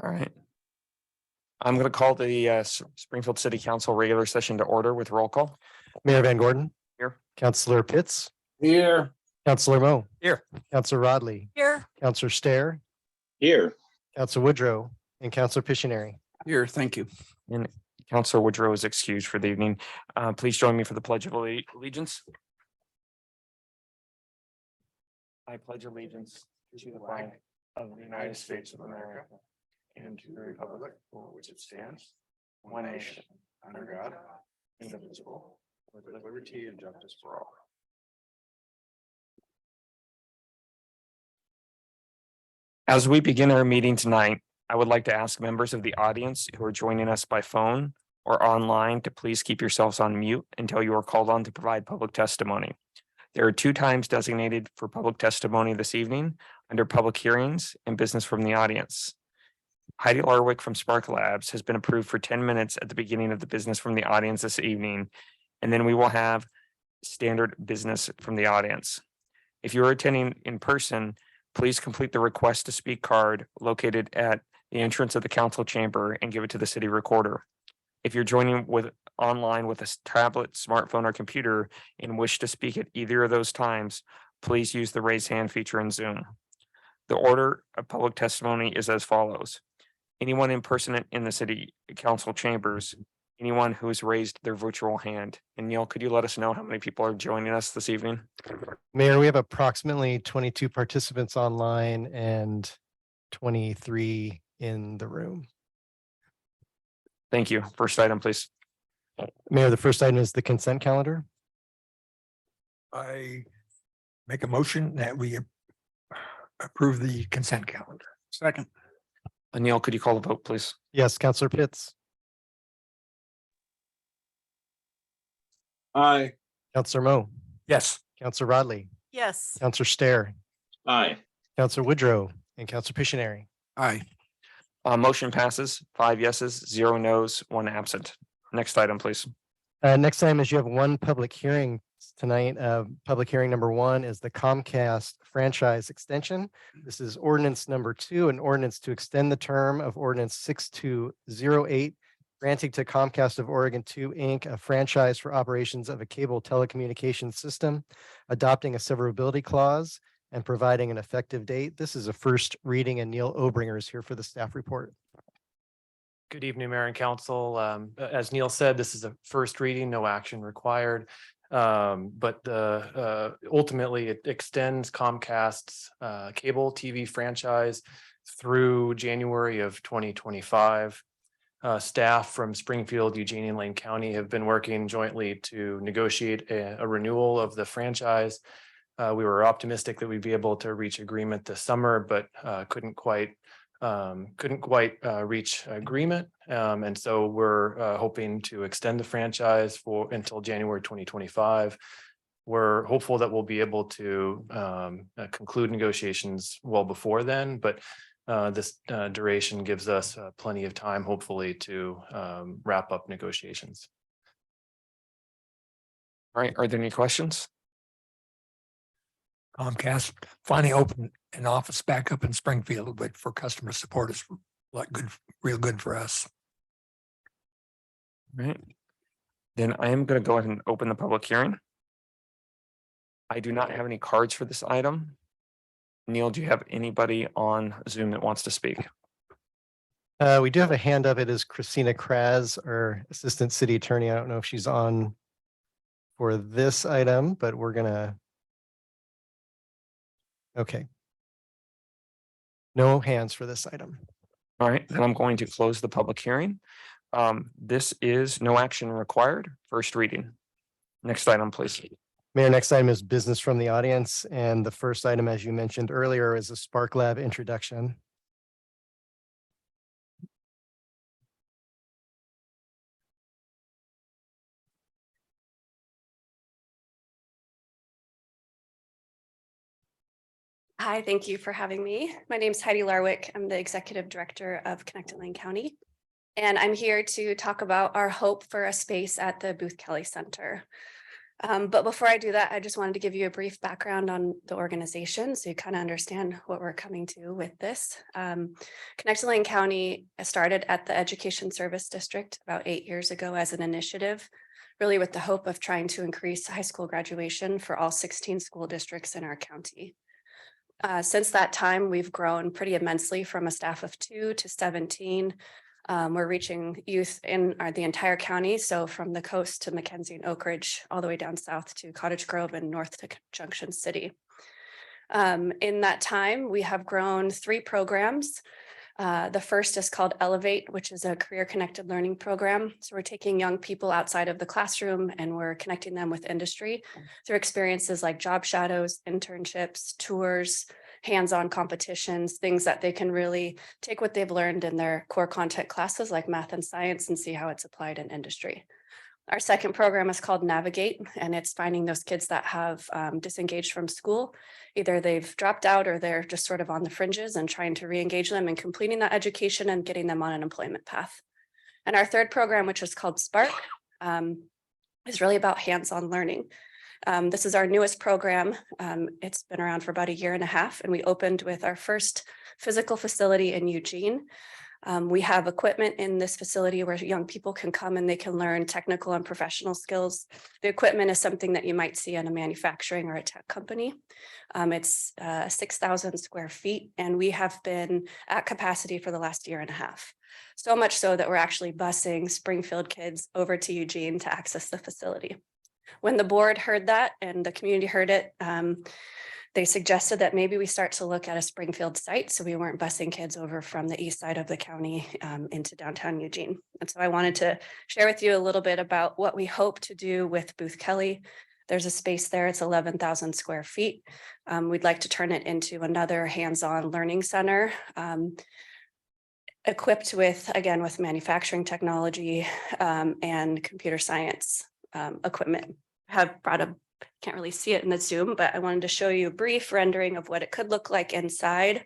right. I'm going to call the Springfield City Council regular session to order with roll call. Mayor Van Gordon. Here. Counselor Pitts. Here. Counselor Mo. Here. Counselor Rodley. Here. Counselor Stair. Here. Counselor Woodrow and Counselor Pictionary. Here, thank you. And Councilor Woodrow is excused for the evening. Please join me for the Pledge of Allegiance. I pledge allegiance to the flag of the United States of America and to the republic for which it stands, one nation, under God, indivisible, with liberty and justice for all. As we begin our meeting tonight, I would like to ask members of the audience who are joining us by phone or online to please keep yourselves on mute until you are called on to provide public testimony. There are 2 times designated for public testimony this evening under public hearings and business from the audience. Heidi Larwick from Spark Labs has been approved for 10 minutes at the beginning of the business from the audience this evening, and then we will have standard business from the audience. If you are attending in person, please complete the request to speak card located at the entrance of the council chamber and give it to the city recorder. If you're joining online with a tablet, smartphone, or computer and wish to speak at either of those times, please use the raise hand feature in Zoom. The order of public testimony is as follows. Anyone in person in the city council chambers, anyone who has raised their virtual hand. And Neil, could you let us know how many people are joining us this evening? Mayor, we have approximately 22 participants online and 23 in the room. Thank you. First item, please. Mayor, the first item is the consent calendar. I make a motion that we approve the consent calendar. Second. Neil, could you call the vote, please? Yes, Counselor Pitts. Aye. Counselor Mo. Yes. Counselor Rodley. Yes. Counselor Stair. Aye. Counselor Woodrow and Counselor Pictionary. Aye. Motion passes, 5 yeses, 0 nos, 1 absent. Next item, please. Next item is you have 1 public hearing tonight. Public hearing number 1 is the Comcast franchise extension. This is ordinance number 2, an ordinance to extend the term of ordinance 6208, granting to Comcast of Oregon 2 Inc. a franchise for operations of a cable telecommunications system, adopting a severability clause and providing an effective date. This is a first reading, and Neil Obringer is here for the staff report. Good evening, Mayor and Council. As Neil said, this is a first reading, no action required. But ultimately, it extends Comcast's cable TV franchise through January of 2025. Staff from Springfield, Eugene, and Lane County have been working jointly to negotiate a renewal of the franchise. We were optimistic that we'd be able to reach agreement this summer, but couldn't quite reach agreement. And so we're hoping to extend the franchise until January 2025. We're hopeful that we'll be able to conclude negotiations well before then, but this duration gives us plenty of time, hopefully, to wrap up negotiations. All right, are there any questions? Comcast finally opened an office back up in Springfield, but for customer support is like real good for us. All right. Then I am going to go ahead and open the public hearing. I do not have any cards for this item. Neil, do you have anybody on Zoom that wants to speak? We do have a hand up. It is Christina Kraz, our Assistant City Attorney. I don't know if she's on for this item, but we're gonna. Okay. No hands for this item. All right, then I'm going to close the public hearing. This is no action required. First reading. Next item, please. Mayor, next item is business from the audience. And the first item, as you mentioned earlier, is a Spark Lab introduction. Hi, thank you for having me. My name is Heidi Larwick. I'm the Executive Director of Connected Lane County. And I'm here to talk about our hope for a space at the Booth Kelly Center. But before I do that, I just wanted to give you a brief background on the organization so you kind of understand what we're coming to with this. Connect Lane County started at the Education Service District about 8 years ago as an initiative, really with the hope of trying to increase high school graduation for all 16 school districts in our county. Since that time, we've grown pretty immensely from a staff of 2 to 17. We're reaching youth in the entire county, so from the coast to Mackenzie and Oak Ridge, all the way down south to Cottage Grove and north to Junction City. In that time, we have grown 3 programs. The first is called Elevate, which is a career-connected learning program. So we're taking young people outside of the classroom and we're connecting them with industry through experiences like job shadows, internships, tours, hands-on competitions, things that they can really take what they've learned in their core content classes like math and science and see how it's applied in industry. Our second program is called Navigate, and it's finding those kids that have disengaged from school. Either they've dropped out or they're just sort of on the fringes and trying to re-engage them and completing that education and getting them on an employment path. And our third program, which is called Spark, is really about hands-on learning. This is our newest program. It's been around for about 1.5 years, and we opened with our first physical facility in Eugene. We have equipment in this facility where young people can come and they can learn technical and professional skills. The equipment is something that you might see in a manufacturing or a tech company. It's 6,000 square feet, and we have been at capacity for the last 1.5 years. So much so that we're actually busing Springfield kids over to Eugene to access the facility. When the board heard that and the community heard it, they suggested that maybe we start to look at a Springfield site so we weren't busing kids over from the east side of the county into downtown Eugene. And so I wanted to share with you a little bit about what we hope to do with Booth Kelly. There's a space there, it's 11,000 square feet. We'd like to turn it into another hands-on learning center, equipped with, again, with manufacturing technology and computer science equipment. I have brought a can't really see it in the Zoom, but I wanted to show you a brief rendering of what it could look like inside.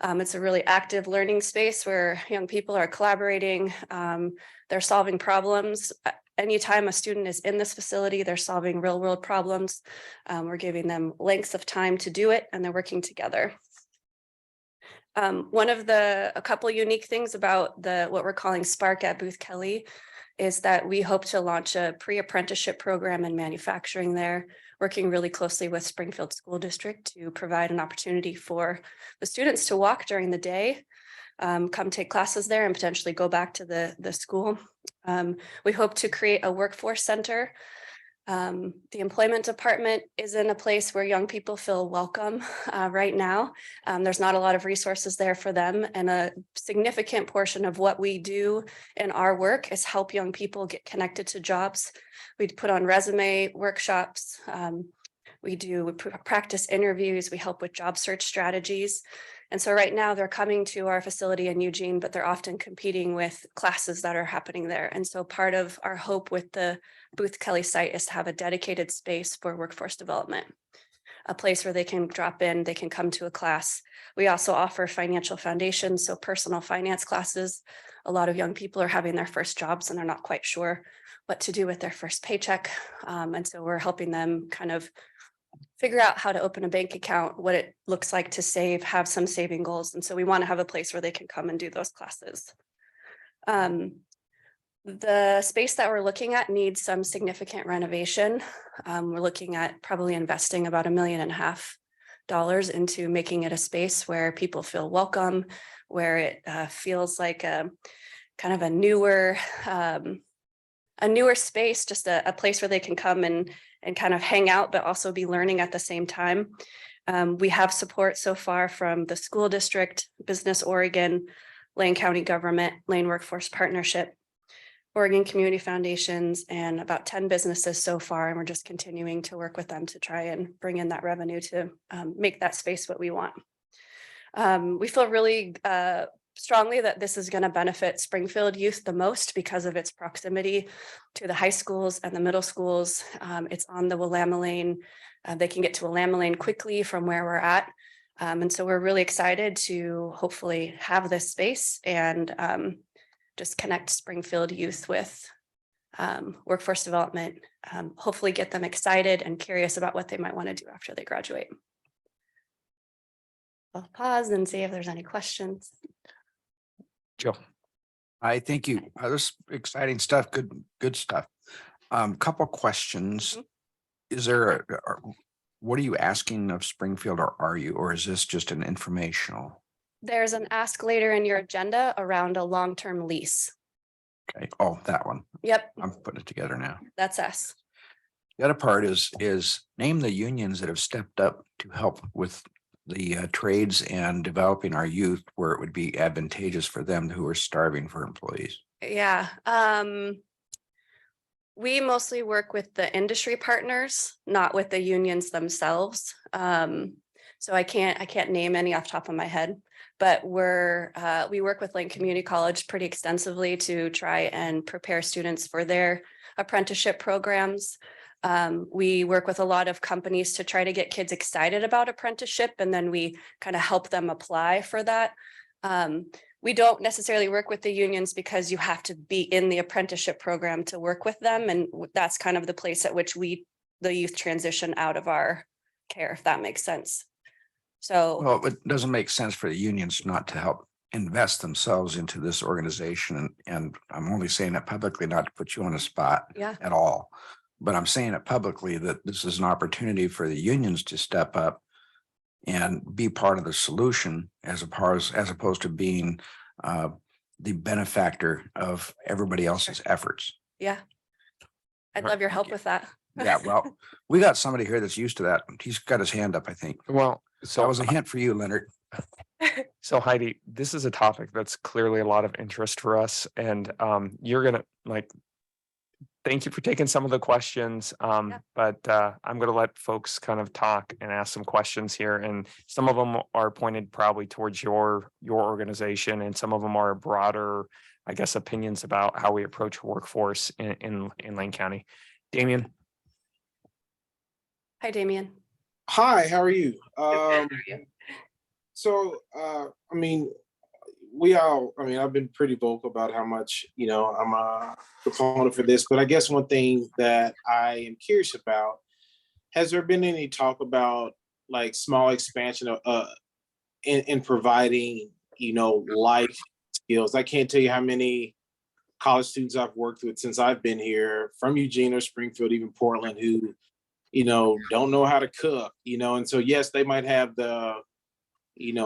It's a really active learning space where young people are collaborating. They're solving problems. Anytime a student is in this facility, they're solving real world problems. We're giving them lengths of time to do it, and they're working together. A couple unique things about what we're calling Spark at Booth Kelly is that we hope to launch a pre-apprenticeship program in manufacturing there, working really closely with Springfield School District to provide an opportunity for the students to walk during the day, come take classes there and potentially go back to the school. We hope to create a workforce center. The employment department is in a place where young people feel welcome right now. There's not a lot of resources there for them, and a significant portion of what we do in our work is help young people get connected to jobs. We put on resume workshops. We practice interviews. We help with job search strategies. And so right now they're coming to our facility in Eugene, but they're often competing with classes that are happening there. And so part of our hope with the Booth Kelly site is to have a dedicated space for workforce development, a place where they can drop in, they can come to a class. We also offer financial foundations, so personal finance classes. A lot of young people are having their first jobs and they're not quite sure what to do with their first paycheck. And so we're helping them kind of figure out how to open a bank account, what it looks like to save, have some saving goals. And so we want to have a place where they can come and do those classes. The space that we're looking at needs some significant renovation. We're looking at probably investing about $1.5 million into making it a space where people feel welcome, where it feels like a kind of a newer space, just a place where they can come and kind of hang out, but also be learning at the same time. We have support so far from the school district, Business Oregon, Lane County Government, Lane Workforce Partnership, Oregon Community Foundations, and about 10 businesses so far. And we're just continuing to work with them to try and bring in that revenue to make that space what we want. We feel really strongly that this is going to benefit Springfield youth the most because of its proximity to the high schools and the middle schools. It's on the Willamette Lane. They can get to Willamette Lane quickly from where we're at. And so we're really excited to hopefully have this space and just connect Springfield youth with workforce development, hopefully get them excited and curious about what they might want to do after they graduate. I'll pause and see if there's any questions. Joe. I thank you. This exciting stuff, good stuff. Couple questions. Is there what are you asking of Springfield, or are you, or is this just an informational? There's an ask later in your agenda around a long-term lease. Okay. Oh, that one. Yep, I'm putting it together now. that's us. The other part is name the unions that have stepped up to help with the trades and developing our youth where it would be advantageous for them who are starving for employees. Yeah, we mostly work with the industry partners, not with the unions themselves. So I can't name any off the top of my head, but we work with Lane Community College pretty extensively to try and prepare students for their apprenticeship programs. We work with a lot of companies to try to get kids excited about apprenticeship, and then we kind of help them apply for that. We don't necessarily work with the unions because you have to be in the apprenticeship program to work with them. And that's kind of the place at which the youth transition out of our care, if that makes sense. So. Well, it doesn't make sense for the unions not to help invest themselves into this organization. And I'm only saying it publicly, not to put you on the spot at all. But I'm saying it publicly that this is an opportunity for the unions to step up and be part of the solution as opposed to being the benefactor of everybody else's efforts. Yeah. I'd love your help with that. Yeah, well, we got somebody here that's used to that. He's got his hand up, I think. Well, So that was a hint for you, Leonard. So Heidi, this is a topic that's clearly a lot of interest for us, and you're gonna thank you for taking some of the questions. But I'm gonna let folks kind of talk and ask some questions here, and some of them are pointed probably towards your organization, and some of them are broader, I guess, opinions about how we approach workforce in Lane County. Damien. Hi, Damien. Hi, how are you? So, I mean, I've been pretty vocal about how much, I'm a proponent for this, but I guess one thing that I am curious about, has there been any talk about like small expansion of in providing, life skills? I can't tell you how many college students I've worked with since I've been here, from Eugene or Springfield, even Portland, who, don't know how to cook, and so yes, they might have the,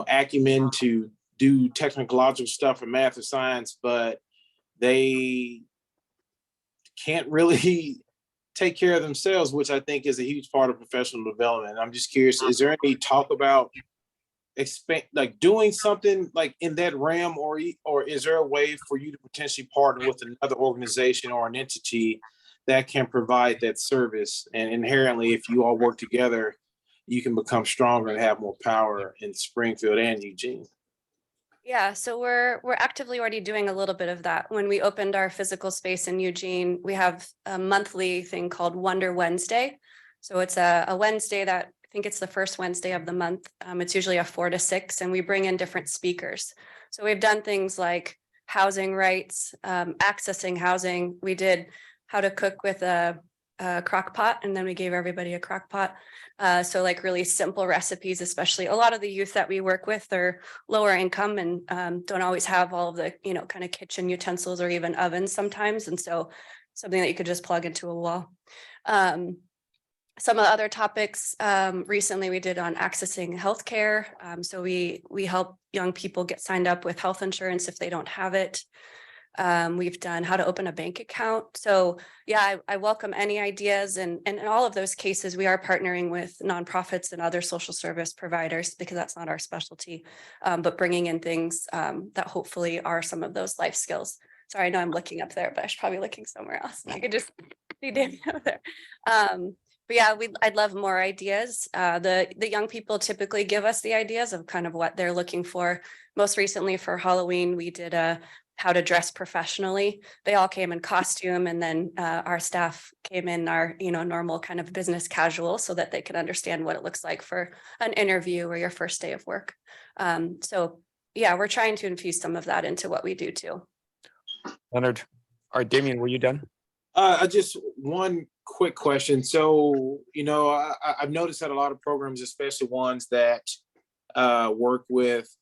acumen to do technological stuff in math or science, but they can't really take care of themselves, which I think is a huge part of professional development. I'm just curious, is there any talk about doing something like in that realm, or is there a way for you to potentially partner with another organization or an entity that can provide that service? And inherently, if you all work together, you can become stronger and have more power in Springfield and Eugene. Yeah, so we're actively already doing a little bit of that. When we opened our physical space in Eugene, we have a monthly thing called Wonder Wednesday. So it's a Wednesday that I think it's the first Wednesday of the month. It's usually a 4 to 6, and we bring in different speakers. So we've done things like housing rights, accessing housing. We did how to cook with a crock pot, and then we gave everybody a crock pot. So like really simple recipes, especially a lot of the youth that we work with are lower income and don't always have all of the, kind of kitchen utensils or even ovens sometimes. And so something that you could just plug into a wall. Some of the other topics recently we did on accessing healthcare. So we help young people get signed up with health insurance if they don't have it. We've done how to open a bank account. So yeah, I welcome any ideas. And in all of those cases, we are partnering with nonprofits and other social service providers because that's not our specialty, but bringing in things that hopefully are some of those life skills. Sorry, I know I'm looking up there, but I should probably be looking somewhere else. I could just see Danny over there. But yeah, I'd love more ideas. The young people typically give us the ideas of kind of what they're looking for. Most recently for Halloween, we did how to dress professionally. They all came in costume, and then our staff came in our normal kind of business casual so that they could understand what it looks like for an interview or your first day of work. So yeah, we're trying to infuse some of that into what we do too. Leonard, all right, Damien, were you done? Just one quick question. So, I've noticed that a lot of programs, especially ones that work with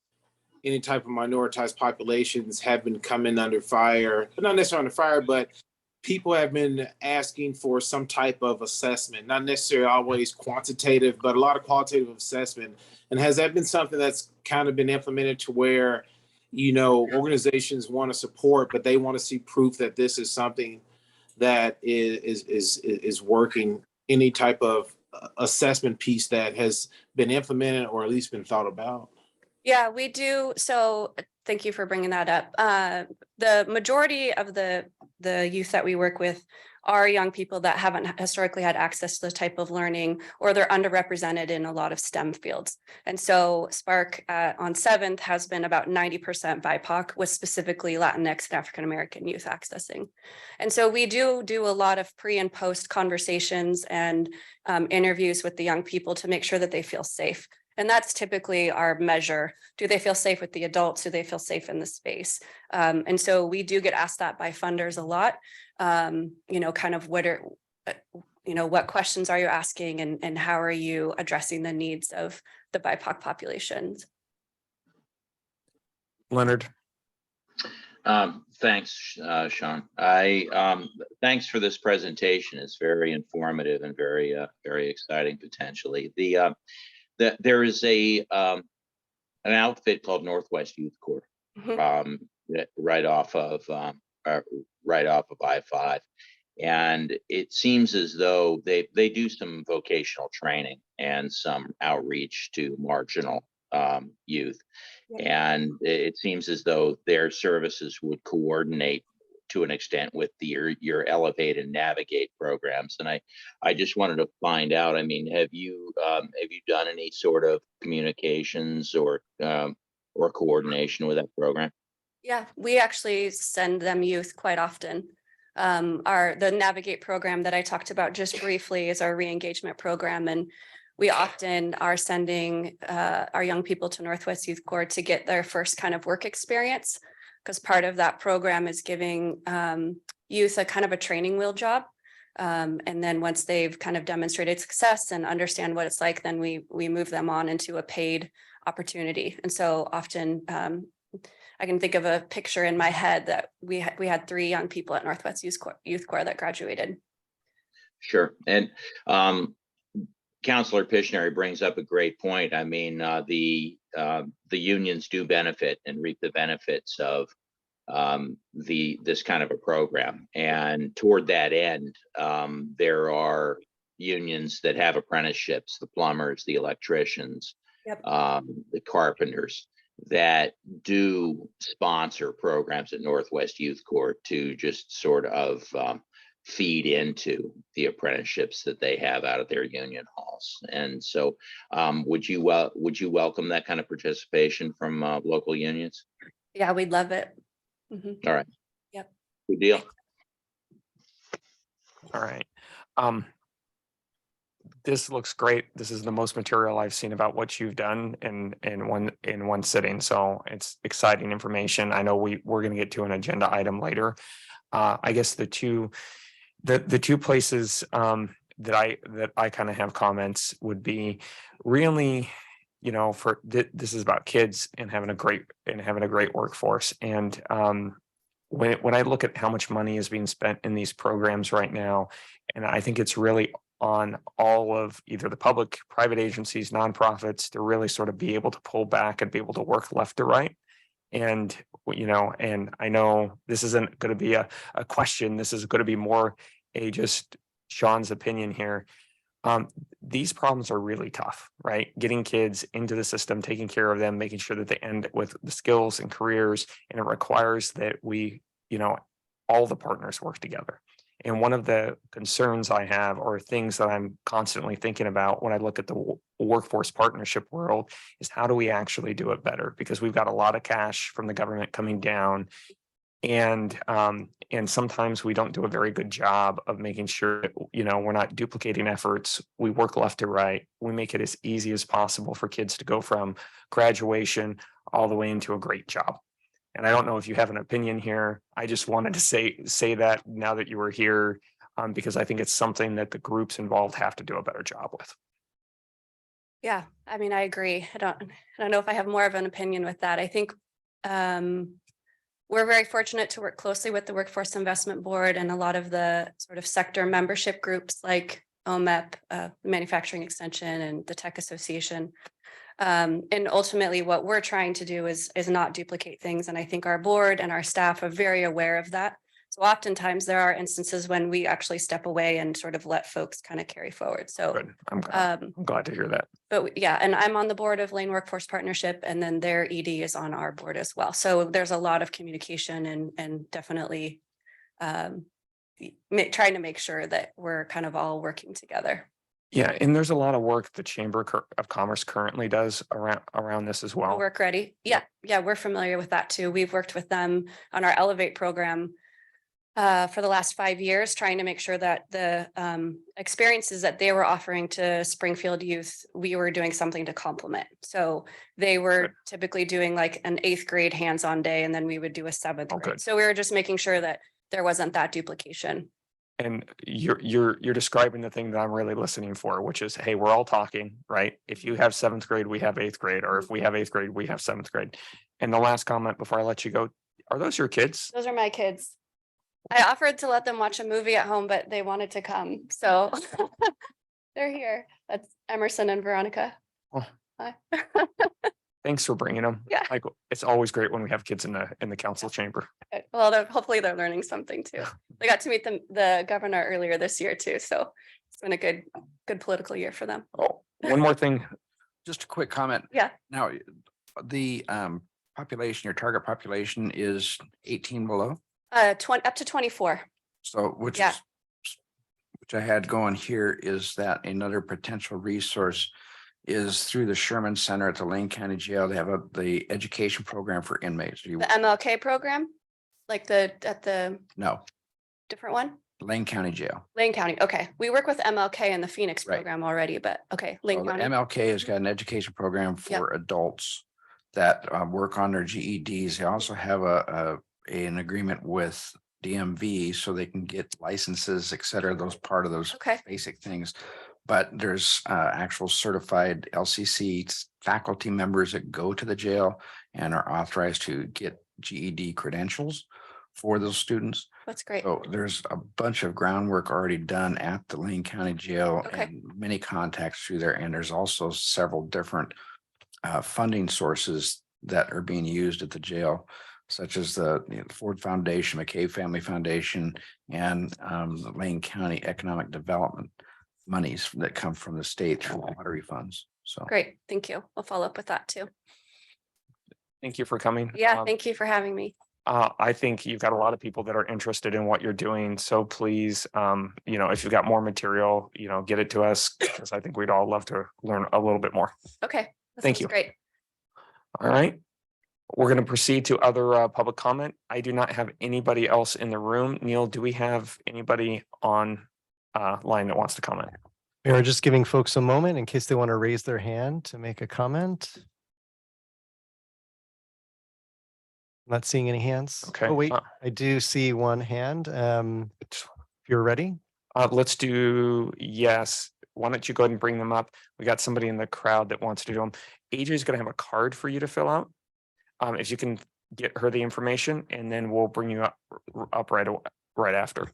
any type of minoritized populations, have been coming under fire. Not necessarily under fire, but people have been asking for some type of assessment, not necessarily always quantitative, but a lot of qualitative assessment. And has that been something that's kind of been implemented to where, organizations want to support, but they want to see proof that this is something that is working? Any type of assessment piece that has been implemented or at least been thought about? Yeah, we do. So thank you for bringing that up. The majority of the youth that we work with are young people that haven't historically had access to the type of learning, or they're underrepresented in a lot of STEM fields. And so Spark on 7th has been about 90% BIPOC, with specifically Latinx and African American youth accessing. And so we do a lot of pre and post conversations and interviews with the young people to make sure that they feel safe. And that's typically our measure. Do they feel safe with the adults? Do they feel safe in the space? And so we do get asked that by funders a lot. Kind of what questions are you asking, and how are you addressing the needs of the BIPOC populations? Leonard. Thanks, Sean. Thanks for this presentation. It's very informative and very exciting potentially. There is an outfit called Northwest Youth Corps, right off of I-5, and it seems as though they do some vocational training and some outreach to marginal youth, and it seems as though their services would coordinate to an extent with your Elevate and Navigate programs. And I just wanted to find out, I mean, have you done any sort of communications or coordination with that program? Yeah, we actually send them youth quite often. The Navigate program that I talked about just briefly is our re-engagement program, and we often are sending our young people to Northwest Youth Corps to get their first kind of work experience, because part of that program is giving youth a kind of a training wheel job. And then once they've kind of demonstrated success and understand what it's like, then we move them on into a paid opportunity. And so often I can think of a picture in my head that we had 3 young people at Northwest Youth Corps that graduated. Sure. And Councilor Pishneri brings up a great point. I mean, the unions do benefit and reap the benefits of this kind of a program. And toward that end, there are unions that have apprenticeships, the plumbers, the electricians, the carpenters, that do sponsor programs at Northwest Youth Corps to just sort of feed into the apprenticeships that they have out of their union halls. And so would you welcome that kind of participation from local unions? Yeah, we'd love it. All right. Yep. Good deal. All right. This looks great. This is the most material I've seen about what you've done in one sitting. So it's exciting information. I know we're going to get to an agenda item later. I guess the two places that I kind of have comments would be really, for this is about kids and having a great workforce. And when I look at how much money is being spent in these programs right now, and I think it's really on all of either the public, private agencies, nonprofits to really sort of be able to pull back and be able to work left to right. And, and I know this isn't going to be a question. This is going to be more just Sean's opinion here. These problems are really tough, right? Getting kids into the system, taking care of them, making sure that they end with the skills and careers. And it requires that we, all the partners work together. And one of the concerns I have, or things that I'm constantly thinking about when I look at the workforce partnership world, is how do we actually do it better? Because we've got a lot of cash from the government coming down, and sometimes we don't do a very good job of making sure we're not duplicating efforts. We work left to right. We make it as easy as possible for kids to go from graduation all the way into a great job. And I don't know if you have an opinion here. I just wanted to say that now that you were here, because I think it's something that the groups involved have to do a better job with. Yeah, I mean, I agree. I don't know if I have more of an opinion with that. I think we're very fortunate to work closely with the Workforce Investment Board and a lot of the sort of sector membership groups like OMEP, Manufacturing Extension, and the Tech Association. And ultimately what we're trying to do is not duplicate things. And I think our board and our staff are very aware of that. So oftentimes there are instances when we actually step away and sort of let folks kind of carry forward. So Good. I'm glad to hear that. but yeah, and I'm on the board of Lane Workforce Partnership, and then their ED is on our board as well. So there's a lot of communication and definitely trying to make sure that we're kind of all working together. Yeah, and there's a lot of work the Chamber of Commerce currently does around this as well. Work ready. Yeah, we're familiar with that too. We've worked with them on our Elevate program for the last 5 years, trying to make sure that the experiences that they were offering to Springfield youth, we were doing something to complement. So they were typically doing like an 8th grade hands-on day, and then we would do a 7th grade. Good. So we were just making sure that there wasn't that duplication. And you're describing the thing that I'm really listening for, which is, hey, we're all talking, right? If you have 7th grade, we have 8th grade, or if we have 8th grade, we have 7th grade. And the last comment before I let you go, are those your kids? Those are my kids. I offered to let them watch a movie at home, but they wanted to come. So they're here. That's Emerson and Veronica. Oh. Hi. Thanks for bringing them. Yeah. Like, it's always great when we have kids in the council chamber. Okay. Well, hopefully they're learning something too. They got to meet the governor earlier this year too. So it's been a good political year for them. Oh, one more thing. Just a quick comment. Yeah. Now, the population, your target population is 18 below. 20 up to 24. So which I had going here is that another potential resource is through the Sherman Center at the Lane County Jail. They have the education program for inmates. The MLK program, like at the No, different one? Lane County Jail. Lane County. Okay. We work with MLK and the Phoenix program already, but okay. Lane So the County. MLK has got an education program for adults that work on their GEDs. They also have an agreement with DMV so they can get licenses, et cetera, those part of those basic things. But there's actual certified LCC faculty members that go to the jail and are authorized to get GED credentials for those students. That's great. So there's a bunch of groundwork already done at the Lane County Jail Okay. and many contacts through there. And there's also several different funding sources that are being used at the jail, such as the Ford Foundation, McKay Family Foundation, and the Lane County Economic Development monies that come from the state through lottery funds. So Great. Thank you. We'll follow up with that too. Thank you for coming. Yeah. Thank you for having me. I think you've got a lot of people that are interested in what you're doing. So please, if you've got more material, get it to us, because I think we'd all love to learn a little bit more. Okay. That Thank sounds you. Great. All right. We're going to proceed to other public comment. I do not have anybody else in the room. Neil, do we have anybody on line that wants to comment? We are just giving folks a moment in case they want to raise their hand to make a comment. Not seeing any hands. Okay. Oh, wait, I do see one hand. If you're ready. Let's do, yes. Why don't you go ahead and bring them up? We got somebody in the crowd that wants to do them. AJ is going to have a card for you to fill out. If you can get her the information, and then we'll bring you up right after.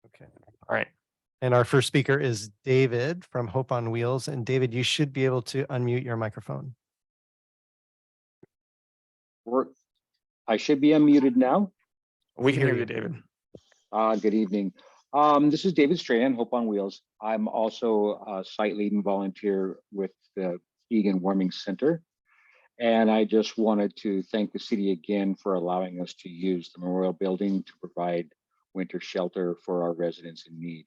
Okay. All right. And our first speaker is David from Hope on Wheels. And David, you should be able to unmute your microphone. I should be unmuted now. We can hear you, David. Good evening. This is David Strahan, Hope on Wheels. I'm also a site lead and volunteer with the Egan Warming Center. And I just wanted to thank the city again for allowing us to use the Memorial Building to provide winter shelter for our residents in need.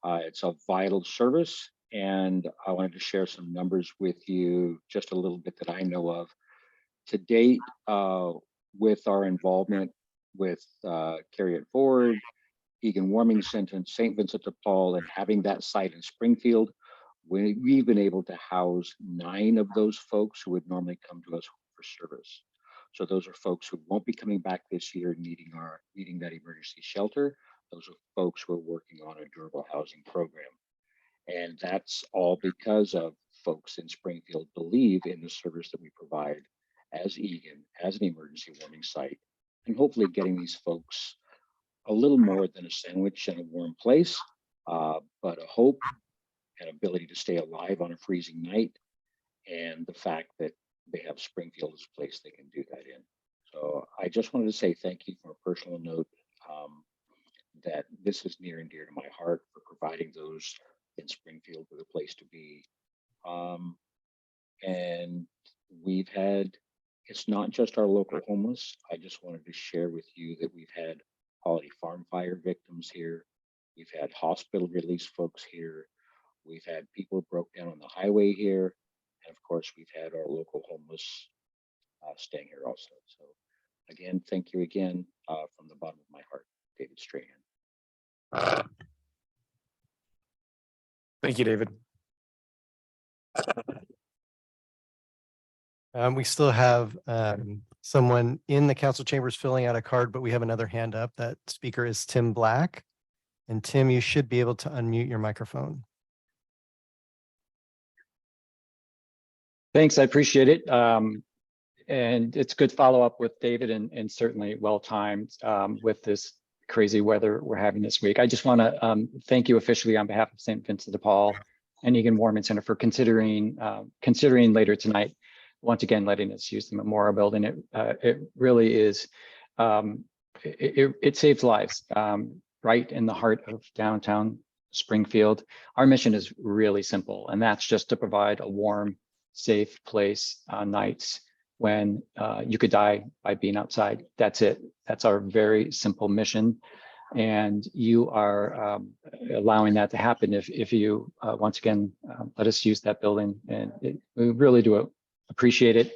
It's a vital service, and I wanted to share some numbers with you, just a little bit that I know of. To date, with our involvement with Carry It Forward, Egan Warming Center, St. Vincent de Paul, and having that site in Springfield, we've been able to house 9 of those folks who would normally come to us for service. So those are folks who won't be coming back this year needing that emergency shelter. Those are folks who are working on a durable housing program. And that's all because of folks in Springfield believe in the service that we provide as Egan, as an emergency warning site, and hopefully getting these folks a little more than a sandwich and a warm place, but a hope and ability to stay alive on a freezing night, and the fact that they have Springfield as a place they can do that in. So I just wanted to say thank you from a personal note, that this is near and dear to my heart for providing those in Springfield with a place to be. And we've had, it's not just our local homeless. I just wanted to share with you that we've had Holiday Farm fire victims here. We've had hospital release folks here. We've had people broke down on the highway here. And of course, we've had our local homeless staying here also. So again, thank you again from the bottom of my heart, David Strahan. Thank you, David. We still have someone in the council chambers filling out a card, but we have another hand up. That speaker is Tim Black. And Tim, you should be able to unmute your microphone. Thanks, I appreciate it. And it's good follow up with David and certainly well timed with this crazy weather we're having this week. I just want to thank you officially on behalf of St. Vincent de Paul and Egan Warming Center for considering later tonight, once again, letting us use the memorial building. It really is, it saves lives right in the heart of downtown Springfield. Our mission is really simple, and that's just to provide a warm, safe place on nights when you could die by being outside. That's it. That's our very simple mission. And you are allowing that to happen if you, once again, let us use that building. And we really do appreciate it.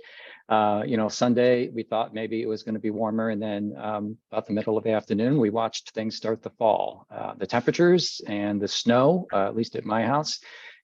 Sunday, we thought maybe it was going to be warmer. And then about the middle of the afternoon, we watched things start to fall. The temperatures and the snow, at least at my house.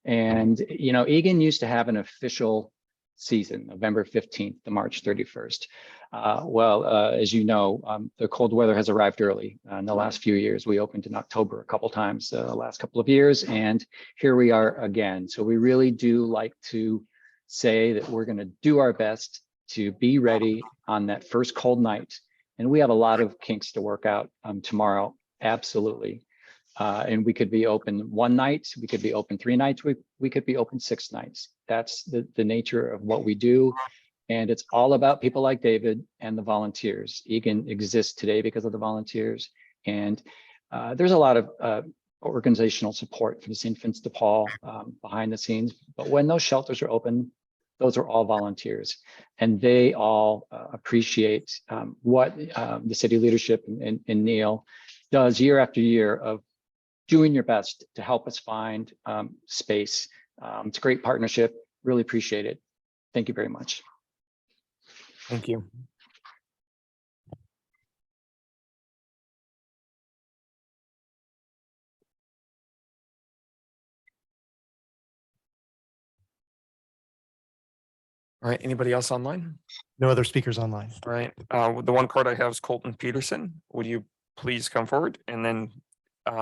And, Egan used to have an official season, November 15th to March 31st. As you know, the cold weather has arrived early. In the last few years, we opened in October a couple times, the last couple of years, and here we are again. So we really do like to say that we're going to do our best to be ready on that first cold night. And we have a lot of kinks to work out tomorrow, absolutely. And we could be open one night, we could be open 3 nights, we could be open 6 nights. That's the nature of what we do. And it's all about people like David and the volunteers. Egan exists today because of the volunteers. And there's a lot of organizational support from St. Vincent de Paul behind the scenes. But when those shelters are open, those are all volunteers. And they all appreciate what the city leadership and Neil does year after year of doing your best to help us find space. It's a great partnership. Really appreciate it. Thank you very much. Thank you. All right, anybody else online? No other speakers online. All right, the one card I have is Colton Peterson. Would you please come forward and then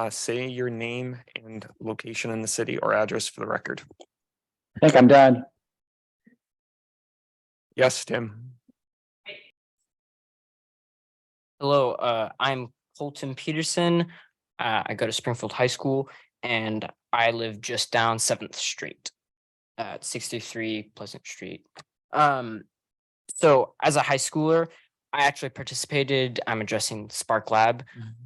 say your name and location in the city or address for the record? I think I'm done. Yes, Tim. Hello, I'm Colton Peterson. I go to Springfield High School and I live just down 7th Street at 63 Pleasant Street. So as a high schooler, I actually participated, I'm addressing Spark Lab.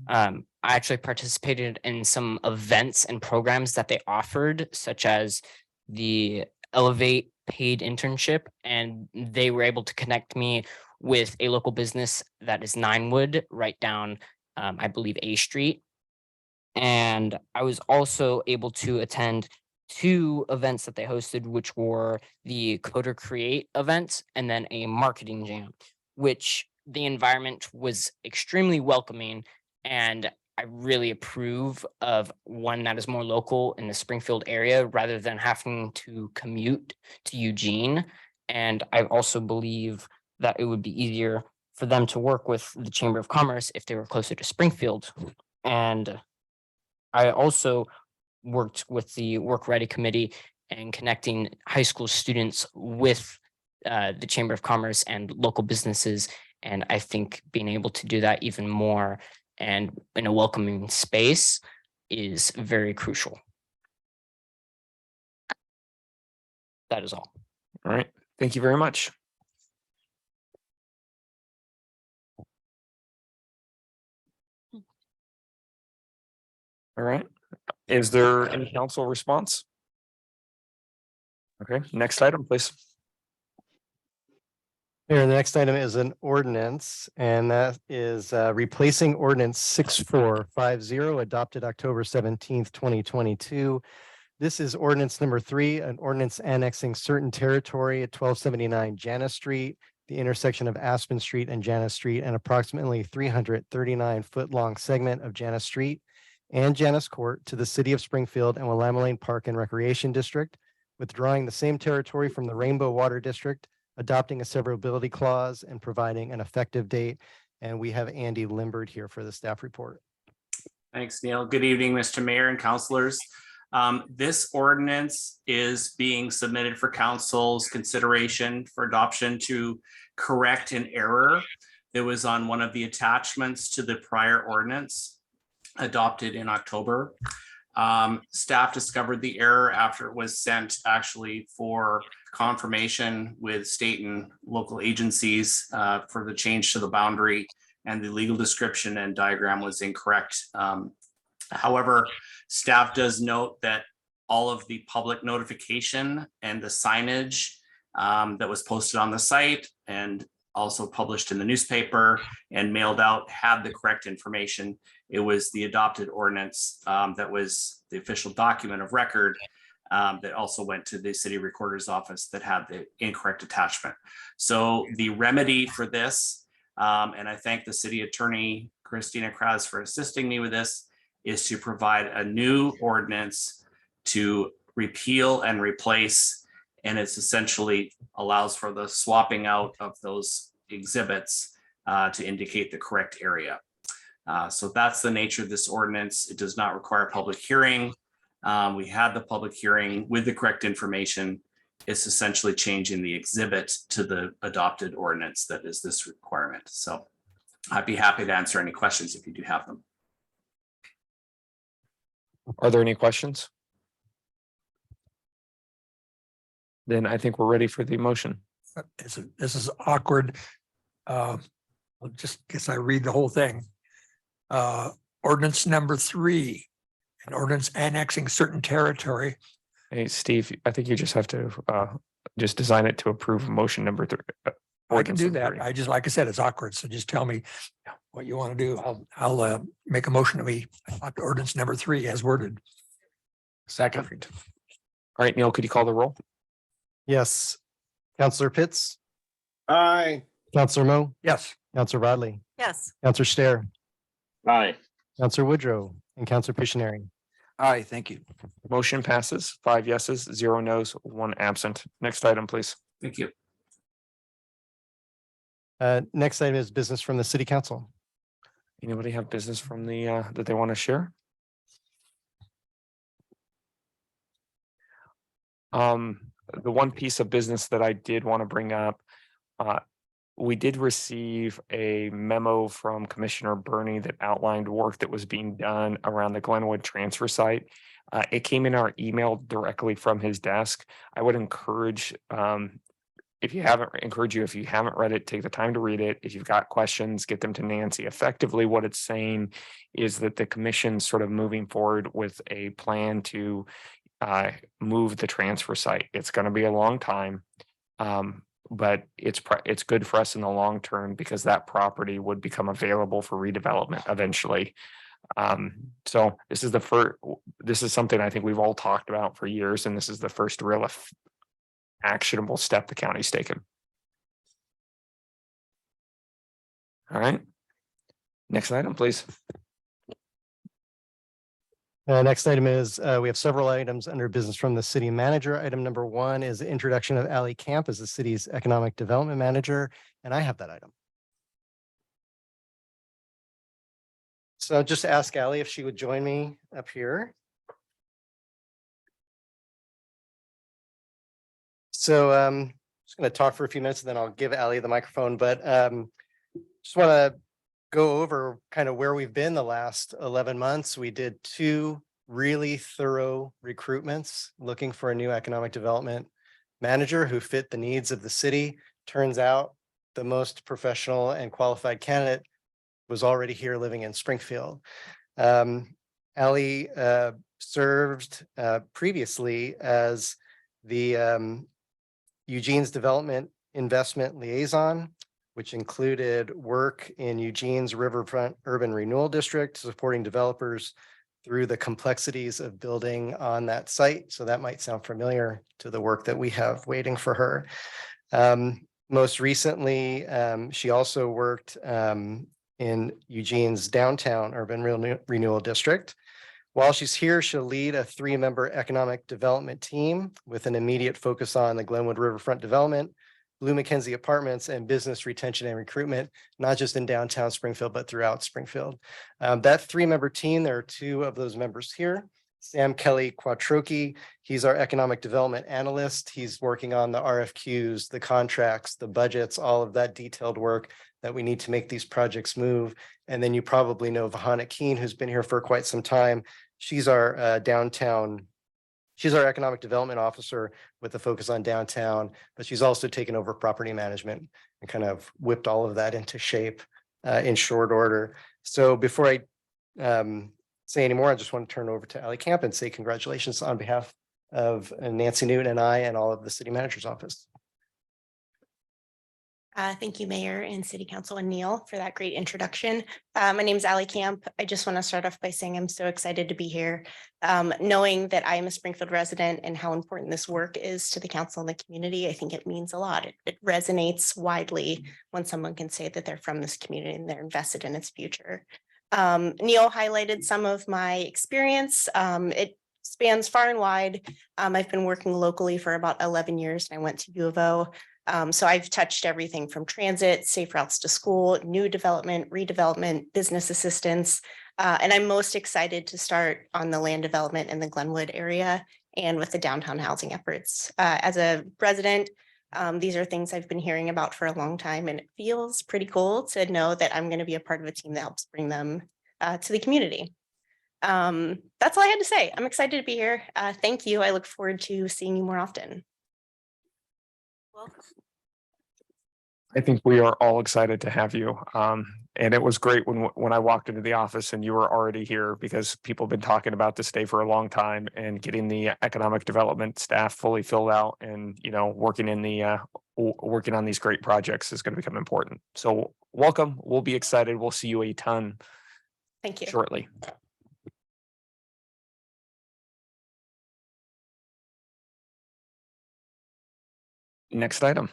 I actually participated in some events and programs that they offered, such as the Elevate paid internship, and they were able to connect me with a local business that is Ninewood, right down, I believe, A Street. And I was also able to attend 2 events that they hosted, which were the Coder Create event and then a marketing jam, which the environment was extremely welcoming. And I really approve of one that is more local in the Springfield area rather than having to commute to Eugene. And I also believe that it would be easier for them to work with the Chamber of Commerce if they were closer to Springfield. And I also worked with the Work Ready Committee and connecting high school students with the Chamber of Commerce and local businesses. And I think being able to do that even more and in a welcoming space is very crucial. That is all. All right. Thank you very much. All right. Is there any council response? Okay, next item, please. Here, the next item is an ordinance, and that is replacing ordinance 6450 adopted October 17th, 2022. This is ordinance number 3, an ordinance annexing certain territory at 1279 Janus Street, the intersection of Aspen Street and Janus Street, and approximately 339-foot-long segment of Janus Street and Janus Court to the city of Springfield and Willamette Lane Park and Recreation District, withdrawing the same territory from the Rainbow Water District, adopting a severability clause, and providing an effective date. And we have Andy Limbert here for the staff report. Thanks, Neil. Good evening, Mr. Mayor and councilors. This ordinance is being submitted for council's consideration for adoption to correct an error that was on one of the attachments to the prior ordinance adopted in October. Staff discovered the error after it was sent actually for confirmation with state and local agencies for the change to the boundary, and the legal description and diagram was incorrect. However, staff does note that all of the public notification and the signage that was posted on the site and also published in the newspaper and mailed out had the correct information. It was the adopted ordinance that was the official document of record that also went to the city recorder's office that had the incorrect attachment. So the remedy for this, and I thank the city attorney, Christina Kraz, for assisting me with this, is to provide a new ordinance to repeal and replace. And it's essentially allows for the swapping out of those exhibits to indicate the correct area. So that's the nature of this ordinance. It does not require a public hearing. We had the public hearing with the correct information. It's essentially changing the exhibit to the adopted ordinance that is this requirement. So I'd be happy to answer any questions if you do have them. Are there any questions? Then I think we're ready for the motion. This is awkward. I'll just guess I read the whole thing. Ordinance number 3, an ordinance annexing certain territory. Hey, Steve, I think you just have to just design it to approve motion number 3. I can do that. I just, like I said, it's awkward. So just tell me what you want to do. I'll make a motion to be ordinance number 3 as worded. Second. All right, Neil, could you call the roll? Yes. Counselor Pitts? Aye. Counselor Mo? Yes. Counselor Rodley? Yes. Counselor Stair? Aye. Counselor Woodrow? And Counselor Pictionary? Aye, thank you. Motion passes, 5 yeses, 0 nos, 1 absent. Next item, please. Thank you. Next item is business from the city council. Anybody have business from the that they want to share? The one piece of business that I did want to bring up, we did receive a memo from Commissioner Burney that outlined work that was being done around the Glenwood transfer site. It came in our email directly from his desk. I would encourage if you haven't read it, take the time to read it. If you've got questions, get them to Nancy. Effectively, what it's saying is that the commission's sort of moving forward with a plan to move the transfer site. It's going to be a long time, but it's good for us in the long term because that property would become available for redevelopment eventually. So this is something I think we've all talked about for years, and this is the first real actionable step the county's taken. All right. Next item, please. Next item is, we have several items under business from the city manager. Item number 1 is the introduction of Ally Camp as the city's economic development manager, and I have that item. So just ask Ally if she would join me up here. So just going to talk for a few minutes and then I'll give Ally the microphone, but just want to go over kind of where we've been the last 11 months. We did 2 really thorough recruitments looking for a new economic development manager who fit the needs of the city. Turns out the most professional and qualified candidate was already here living in Springfield. Ally served previously as the Eugene's Development Investment Liaison, which included work in Eugene's Riverfront Urban Renewal District, supporting developers through the complexities of building on that site. So that might sound familiar to the work that we have waiting for her. Most recently, she also worked in Eugene's Downtown Urban Renewal District. While she's here, she'll lead a 3-member economic development team with an immediate focus on the Glenwood Riverfront development, Blue Mackenzie Apartments, and business retention and recruitment, not just in downtown Springfield, but throughout Springfield. That 3-member team, there are 2 of those members here. Sam Kelly Quattrochi, he's our economic development analyst. He's working on the RFQs, the contracts, the budgets, all of that detailed work that we need to make these projects move. And then you probably know Vahana Keen, who's been here for quite some time. She's our she's our economic development officer with a focus on downtown, but she's also taken over property management and kind of whipped all of that into shape in short order. So before I say any more, I just want to turn over to Ally Camp and say congratulations on behalf of Nancy Newton and I and all of the city manager's office. Thank you, Mayor and City Council and Neil for that great introduction. My name is Ally Camp. I just want to start off by saying I'm so excited to be here. Knowing that I am a Springfield resident and how important this work is to the council and the community, I think it means a lot. It resonates widely when someone can say that they're from this community and they're invested in its future. Neil highlighted some of my experience. It spans far and wide. I've been working locally for about 11 years and I went to U of O. So I've touched everything from transit, safe routes to school, new development, redevelopment, business assistance, and I'm most excited to start on the land development in the Glenwood area and with the downtown housing efforts. As a resident, these are things I've been hearing about for a long time, and it feels pretty cool to know that I'm going to be a part of a team that helps bring them to the community. That's all I had to say. I'm excited to be here. Thank you. I look forward to seeing you more often. Welcome. I think we are all excited to have you. And it was great when I walked into the office and you were already here, because people have been talking about this day for a long time, and getting the economic development staff fully filled out and, you know, working on these great projects is going to become important. So welcome. We'll be excited. We'll see you a ton. Thank you. Shortly. Next item.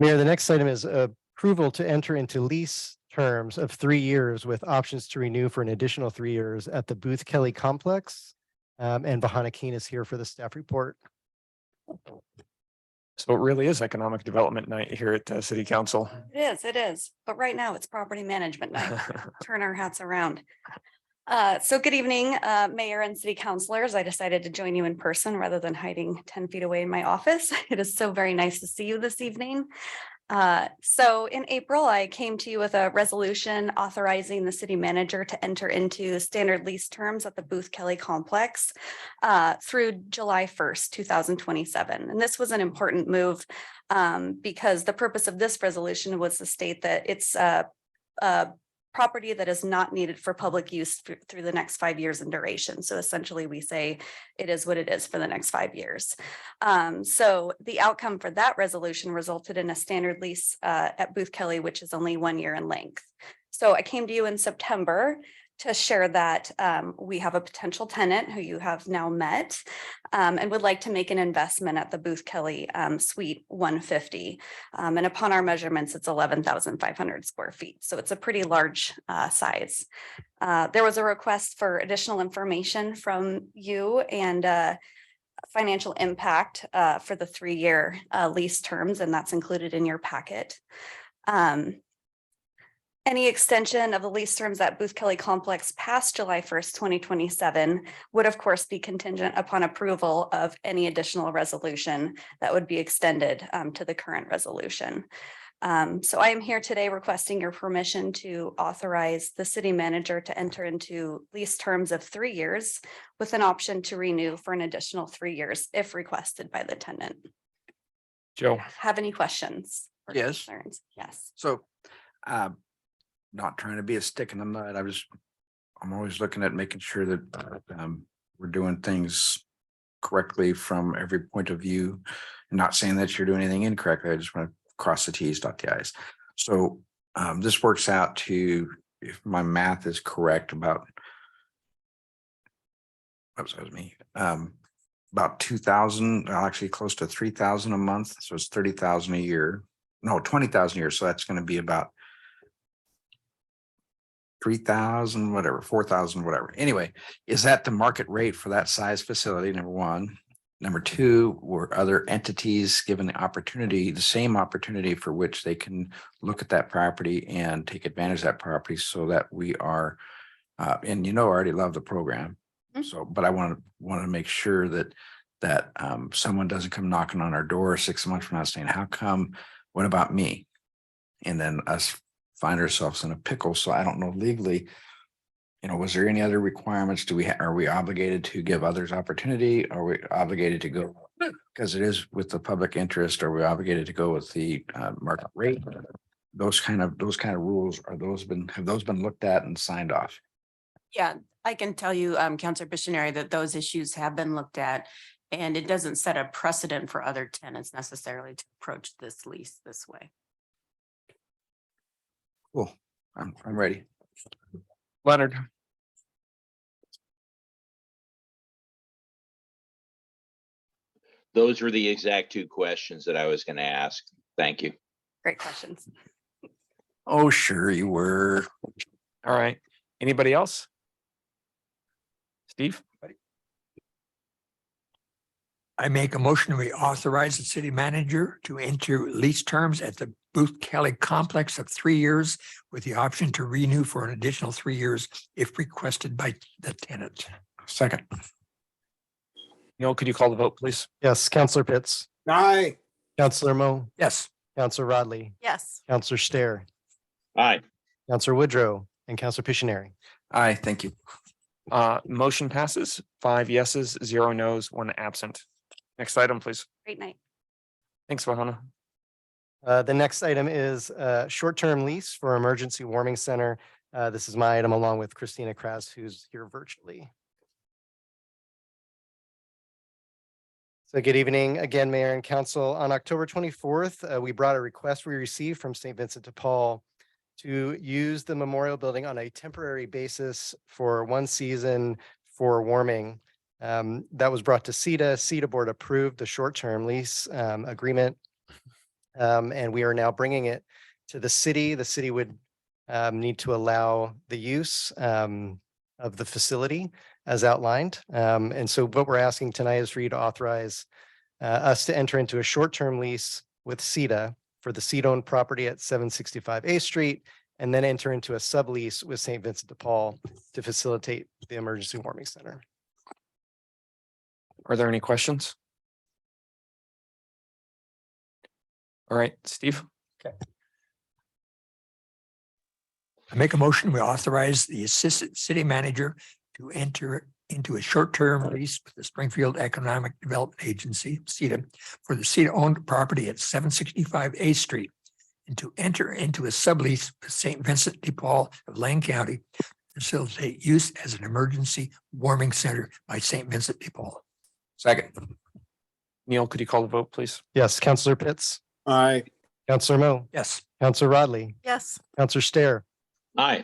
Mayor, the next item is approval to enter into lease terms of 3 years with options to renew for an additional 3 years at the Booth Kelly Complex. And Vahana Keen is here for the staff report. So it really is economic development night here at City Council. It is. But right now it's property management night. Turn our hats around. So good evening, Mayor and City Councilors. I decided to join you in person rather than hiding 10 feet away in my office. It is so very nice to see you this evening. So in April, I came to you with a resolution authorizing the city manager to enter into standard lease terms at the Booth Kelly Complex through July 1st, 2027. And this was an important move because the purpose of this resolution was to state that it's property that is not needed for public use through the next 5 years in duration. So essentially we say it is what it is for the next 5 years. So the outcome for that resolution resulted in a standard lease at Booth Kelly, which is only 1 year in length. So I came to you in September to share that we have a potential tenant who you have now met and would like to make an investment at the Booth Kelly Suite 150. And upon our measurements, it's 11,500 square feet. So it's a pretty large size. There was a request for additional information from you and financial impact for the 3-year lease terms, and that's included in your packet. Any extension of the lease terms at Booth Kelly Complex past July 1st, 2027 would of course be contingent upon approval of any additional resolution that would be extended to the current resolution. So I am here today requesting your permission to authorize the city manager to enter into lease terms of 3 years with an option to renew for an additional 3 years if requested by the tenant. Joe. Have any questions? or Yes. concerns? Yes. So, not trying to be a stick in the mud. I'm always looking at making sure that we're doing things correctly from every point of view. Not saying that you're doing anything incorrectly. I just want to cross the T's, dot the I's. So this works out to, if my math is correct, about about 2,000, actually close to 3,000 a month. So it's 30,000 a year. No, 20,000 a year. So that's going to be about 3,000, whatever, 4,000, whatever. Anyway, is that the market rate for that size facility? Number one. Number two, were other entities given the opportunity, the same opportunity for which they can look at that property and take advantage of that property so that we are, and I already love the program. So, but I want to make sure that someone doesn't come knocking on our door 6 months from now saying, how come, what about me? And then us find ourselves in a pickle. So I don't know legally, was there any other requirements? Are we obligated to give others opportunity? Are we obligated to go, because it is with the public interest? Are we obligated to go with the market rate? Those kind of rules, have those been looked at and signed off? Yeah, I can tell you, Councilor Missionary, that those issues have been looked at, and it doesn't set a precedent for other tenants necessarily to approach this lease this way. Cool. I'm ready. Leonard. Those were the exact 2 questions that I was going to ask. Thank you. Great questions. Oh, sure you were. All right. Anybody else? Steve? I make a motion, we authorize the city manager to enter lease terms at the Booth Kelly complex of 3 years with the option to renew for an additional 3 years if requested by the tenant. Second. Neil, could you call the vote, please? Yes, Counselor Pitts. Aye. Counselor Mo. Yes. Counselor Rodley. Yes. Counselor Stair. Aye. Counselor Woodrow and Counselor Pictionary. Aye, thank you. Motion passes, 5 yeses, 0 nos, 1 absent. Next item, please. Great night. Thanks, Vahana. The next item is a short-term lease for Emergency Warming Center. This is my item along with Christina Kras, who's here virtually. So good evening again, Mayor and Council. On October 24th, we brought a request we received from St. Vincent de Paul to use the memorial building on a temporary basis for 1 season for warming. That was brought to CETA. CETA board approved the short-term lease agreement. And we are now bringing it to the city. The city would need to allow the use of the facility as outlined. And so what we're asking tonight is for you to authorize us to enter into a short-term lease with CETA for the CETA-owned property at 765 A Street, and then enter into a sublease with St. Vincent de Paul to facilitate the Emergency Warming Center. Are there any questions? All right, Steve. Okay. I make a motion, we authorize the assistant city manager to enter into a short-term lease with the Springfield Economic Development Agency, CETA, for the CETA-owned property at 765 A Street, and to enter into a sublease with St. Vincent de Paul of Lane County to facilitate use as an emergency warming center by St. Vincent de Paul. Second. Neil, could you call the vote, please? Yes, Counselor Pitts. Aye. Counselor Mo. Yes. Counselor Rodley. Yes. Counselor Stair. Aye.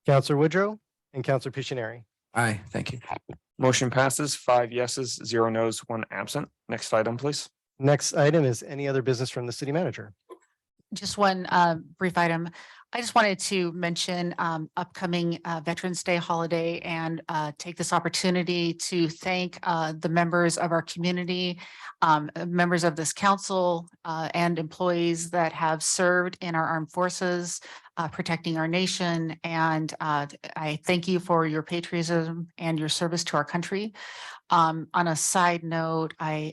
Counselor Woodrow and Counselor Pictionary. Aye, thank you. Motion passes, 5 yeses, 0 nos, 1 absent. Next item, please. Next item is any other business from the city manager. Just one brief item. I just wanted to mention upcoming Veterans Day holiday and take this opportunity to thank the members of our community, members of this council, and employees that have served in our armed forces, protecting our nation. And I thank you for your patriotism and your service to our country. On a side note, I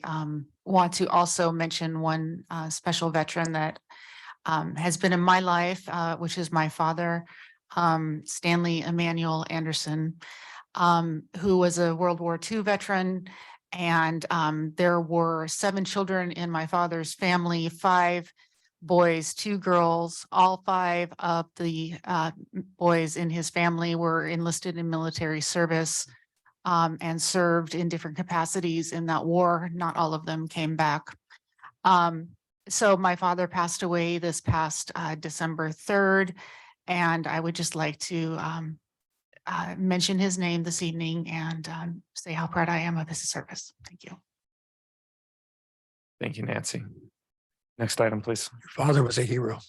want to also mention one special veteran that has been in my life, which is my father, Stanley Emmanuel Anderson, who was a World War II veteran. And there were 7 children in my father's family, 5 boys, 2 girls. All 5 of the boys in his family were enlisted in military service and served in different capacities in that war. Not all of them came back. So my father passed away this past December 3rd, and I would just like to mention his name this evening and say how proud I am of his service. Thank you. Thank you, Nancy. Next item, please. Your father was a hero.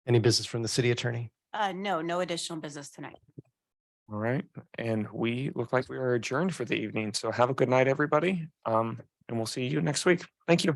Any business from the city attorney? No additional business tonight. All right, and we look like we are adjourned for the evening. So have a good night, everybody. And we'll see you next week. Thank you.